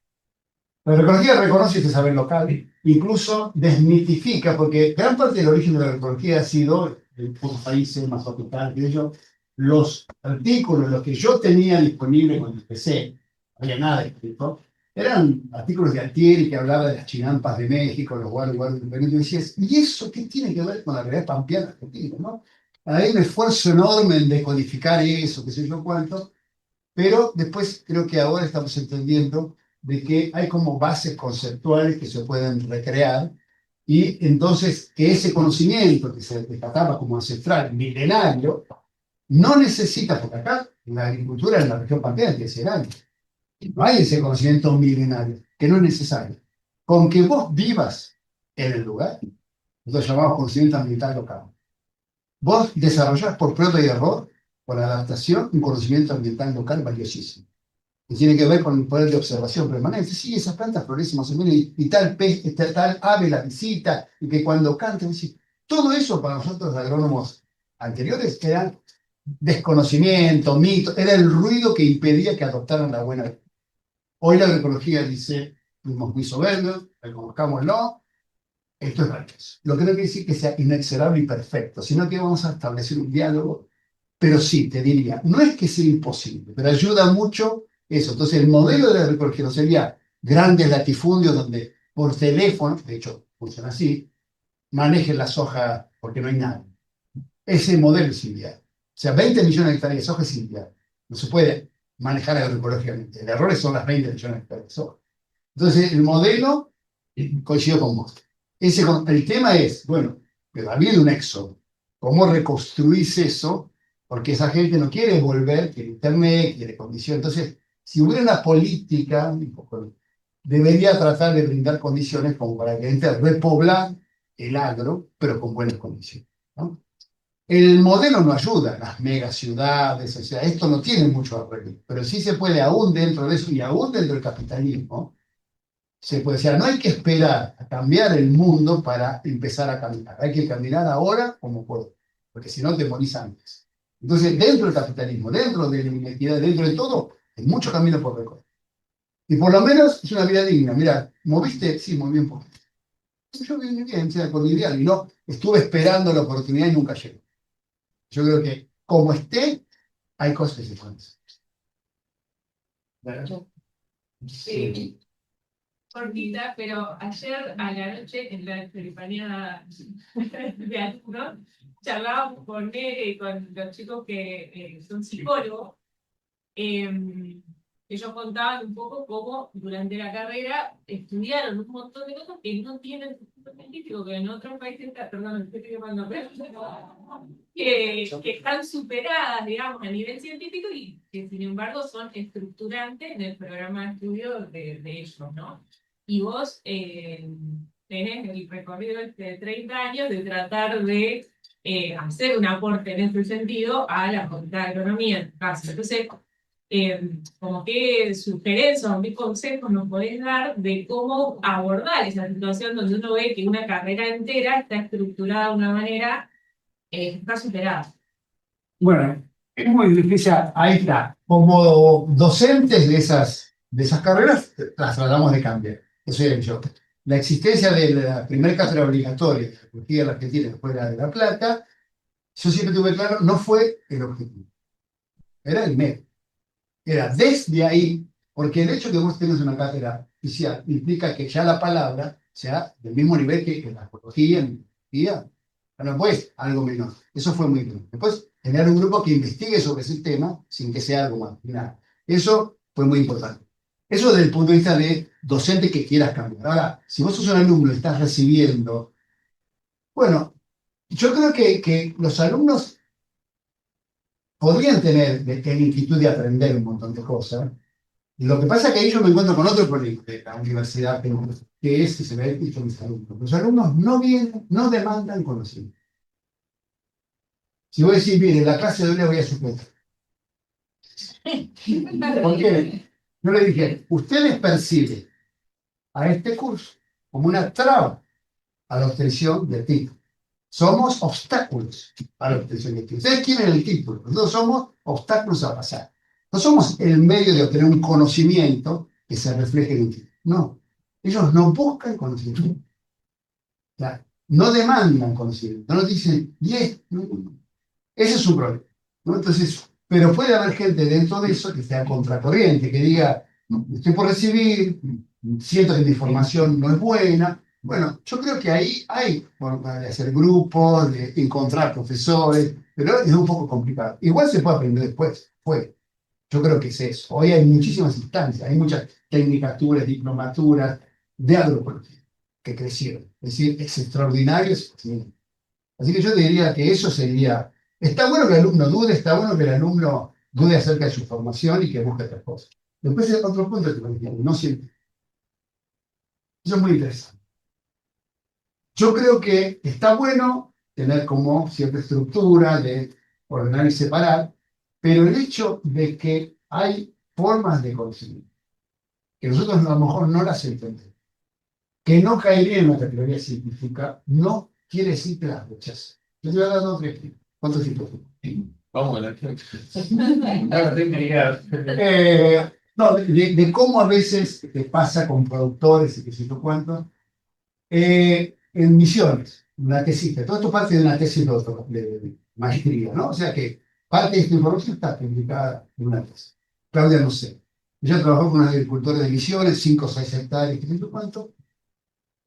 La agroecología reconoce este saber local, incluso desmitifica, porque gran parte del origen de la agroecología ha sido en otros países más tropicales, de ellos, los artículos, los que yo tenía disponibles cuando empecé, no había nada escrito, eran artículos de Altieri que hablaba de las chinampas de México, los guardias de y decías, ¿y eso qué tiene que ver con la realidad pampeana argentina, no? Hay un esfuerzo enorme en decodificar eso, qué sé yo cuánto, pero después creo que ahora estamos entendiendo de que hay como bases conceptuales que se pueden recrear y entonces que ese conocimiento que se destacaba como ancestral, milenario, no necesita, porque acá en la agricultura en la región pampeana tiene 100 años, no hay ese conocimiento milenario, que no es necesario. Con que vos vivas en el lugar, nosotros llamamos conocimiento ambiental local. Vos desarrollás por prueba y error, por adaptación, un conocimiento ambiental local valiosísimo, que tiene que ver con el poder de observación permanente. Sí, esas plantas florecen más o menos, y tal pez, tal ave la visita, y que cuando canta, todo eso para nosotros, los agrónomos anteriores, era desconocimiento, mito, era el ruido que impedía que adoptaran la buena. Hoy la agroecología dice, fuimos muy soberbios, reconozcámoslo, esto es valioso. Lo que no quiere decir que sea inexorable y perfecto, sino que vamos a establecer un diálogo, pero sí, te diría, no es que sea imposible, pero ayuda mucho eso. Entonces, el modelo de la agroecología no sería grandes latifundios donde por teléfono, de hecho, funciona así, manejen la soja porque no hay nada. Ese modelo es inviable. O sea, 20 millones de hectáreas de soja es inviable. No se puede manejar agroecológicamente. El error son las 20 millones de hectáreas de soja. Entonces, el modelo coincido con vos. El tema es, bueno, pero ha habido un éxodo. ¿Cómo reconstruís eso? Porque esa gente no quiere volver, quiere internet, quiere condiciones. Entonces, si hubiera una política, debería tratar de brindar condiciones como para que entre repoblar el agro, pero con buenas condiciones, ¿no? El modelo no ayuda, las megaciudades, o sea, esto no tiene mucho arreglo, pero sí se puede, aún dentro de eso y aún dentro del capitalismo, se puede decir, no hay que esperar a cambiar el mundo para empezar a caminar, hay que caminar ahora como puedo, porque si no te morís antes. Entonces, dentro del capitalismo, dentro de la inequidad, dentro de todo, hay mucho camino por recorrer. Y por lo menos es una vida digna. Mira, ¿moviste? Sí, moví un poco. Yo viví bien, o sea, con mi ideal, y no estuve esperando la oportunidad y nunca llegó. Yo creo que como esté, hay cosas que se pueden hacer. Sí. cortita, pero ayer a la noche en la perifanía de alumnos charlábamos con Nere y con los chicos que son psicólogos. Ellos contaban un poco cómo durante la carrera estudiaron un montón de cosas que no tienen sustento científico, que en otros países, perdón, estoy quemando, que están superadas, digamos, a nivel científico y que sin embargo son estructurantes en el programa de estudio de ellos, ¿no? Y vos tenés el recorrido de 30 años de tratar de hacer un aporte en ese sentido a la Facultad de Economía, en tu caso. Entonces, como qué sugerencias o qué consejos nos podés dar de cómo abordar esa situación donde uno ve que una carrera entera está estructurada de una manera está superada. Bueno, es muy difícil. Ahí está. Como docentes de esas carreras, las tratamos de cambiar. Eso era yo. La existencia de la primera cátedra obligatoria de Arqueología en la Argentina, fuera de La Plata, yo siempre tuve claro, no fue el objetivo. Era el medio. Era desde ahí, porque el hecho de que vos tengas una cátedra oficial implica que ya la palabra sea del mismo nivel que en la arqueología, en la arqueología. No pues algo menor. Eso fue muy bueno. Después, tener un grupo que investigue sobre ese tema sin que sea algo más. Nada. Eso fue muy importante. Eso desde el punto de vista de docente que quieras cambiar. Ahora, si vos sos un alumno y estás recibiendo, bueno, yo creo que los alumnos podrían tener la inquietud de aprender un montón de cosas. Y lo que pasa es que ahí yo me encuentro con otro problema de la universidad, que es que se ve dicho mis alumnos. Los alumnos no vienen, no demandan conocimiento. Si voy a decir, mire, la clase de hoy la voy a suspender. ¿Por qué? Yo le dije, ustedes perciben a este curso como una traba a la obtención del título. Somos obstáculos a la obtención del título. Ustedes quieren el título, nosotros somos obstáculos a pasar. No somos el medio de obtener un conocimiento que se refleje en un título. No, ellos no buscan conocimiento. O sea, no demandan conocimiento, no dicen, ese es su problema, ¿no? Entonces, pero puede haber gente dentro de eso que sea contracorriente, que diga, "No, estoy por recibir, siento que mi información no es buena". Bueno, yo creo que ahí hay forma de hacer grupos, de encontrar profesores, pero es un poco complicado. Igual se puede aprender después, yo creo que es eso. Hoy hay muchísimas instancias, hay muchas tecnicaturas, diplomaturas de agroecología que crecieron. Es decir, es extraordinario. Sí. Así que yo te diría que eso sería. Está bueno que el alumno dude, está bueno que el alumno dude acerca de su formación y que busque otras cosas. Después hay otro punto que no siempre. Eso es muy interesante. Yo creo que está bueno tener como cierta estructura de ordenar y separar, pero el hecho de que hay formas de conseguir, que nosotros a lo mejor no las entendemos, que no caería en la categoría científica, no quiere decir que las rechace. Yo te voy a dar otro ejemplo. ¿Cuántos ejemplos? Vamos a la No, de cómo a veces te pasa con productores y qué sé yo cuánto. En Misiones, una tesista. Todo esto parte de una tesis de maestría, ¿no? O sea que parte de esta información está publicada en una tesis. Claudia no sé. Ella trabajó con unos agricultores de Misiones, 5 o 6 hectáreas, qué sé yo cuánto.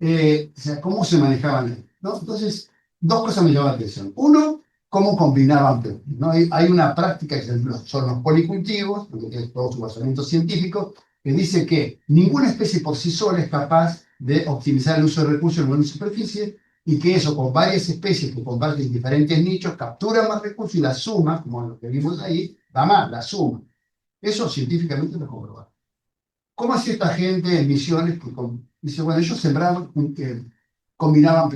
O sea, cómo se manejaban ahí, ¿no? Entonces, dos cosas me llaman la atención. Uno, cómo combinaban plantas, ¿no? Hay una práctica que son los policultivos, que tiene todo su basamento científico, que dice que ninguna especie por sí sola es capaz de optimizar el uso de recursos en una superficie y que eso con varias especies que comparten diferentes nichos captura más recursos y la suma, como lo que vimos ahí, da más, la suma. Eso científicamente lo comprobado. ¿Cómo hacía esta gente en Misiones? Dice, bueno, ellos sembraban, combinaban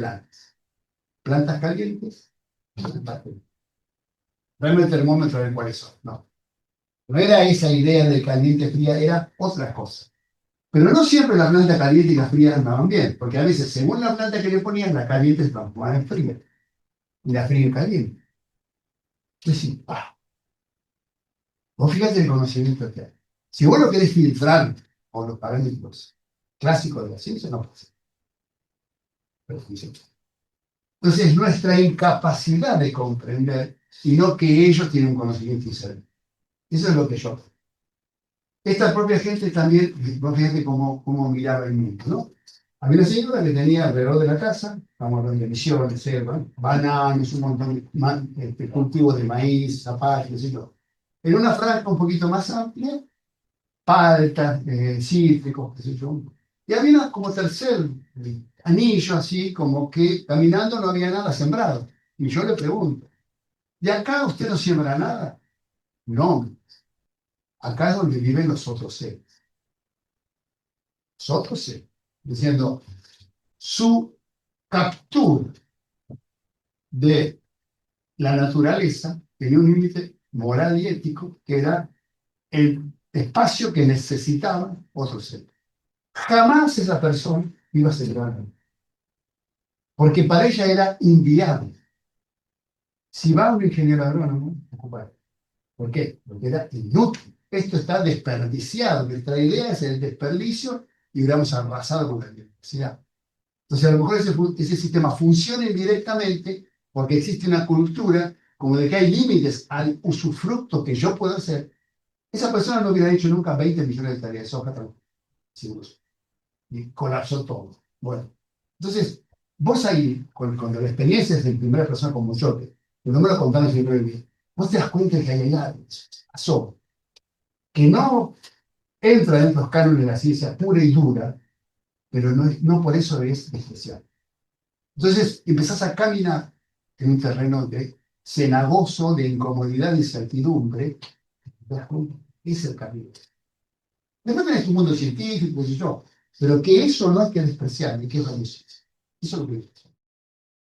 plantas calientes, plantas frías. Realmente el termómetro de cuáles son, no. No era esa idea de caliente fría, era otra cosa. Pero no siempre la planta caliente y la fría andaban bien, porque a veces, según la planta que le ponían, la caliente se transformaba en fría, y la fría en caliente. Entonces, vos fíjate el conocimiento que hay. Si vos lo querés filtrar por los parámetros clásicos de la ciencia, no pasa. Entonces, nuestra incapacidad de comprender, sino que ellos tienen un conocimiento inserto. Eso es lo que yo. esta propia gente también, vos fíjate cómo miraba el mundo, ¿no? Había una señora que tenía alrededor de la casa, estamos hablando de misiones, selva, bananos, un montón de cultivos de maíz, zapatos, qué sé yo. En una franja un poquito más amplia, paltas, cítricos, qué sé yo. Y había como tercer anillo, así como que caminando no había nada sembrado. Y yo le pregunto, ¿y acá usted no siembra nada? No, acá es donde viven los otros seres. Los otros seres. Diciendo, su captura de la naturaleza tenía un límite moral y ético que era el espacio que necesitaban otros seres. Jamás esa persona iba a celebrar, porque para ella era inviable. Si va un ingeniero agrónomo, ocupar. ¿Por qué? Porque era inútil. Esto está desperdiciado. Nuestra idea es el desperdicio y hubiéramos arrasado con la biodiversidad. Entonces, a lo mejor ese sistema funciona indirectamente porque existe una cultura como de que hay límites al usufructo que yo puedo hacer. Esa persona no hubiera hecho nunca 20 millones de tareas de soja, sin uso. Y colapsó todo. Bueno, entonces, vos ahí, con la experiencia de primera persona como yo, que no me lo contaron si no lo vi, vos te das cuenta que hay algo que pasó, que no entra dentro de los cánones de la ciencia pura y dura, pero no por eso es especial. Entonces empezás a caminar en un terreno de cenagoso, de incomodidad, de incertidumbre, te das cuenta, es el camino. Después tenés tu mundo científico, y yo, pero que eso no hay que despreciar, ni que es valioso. Eso es lo que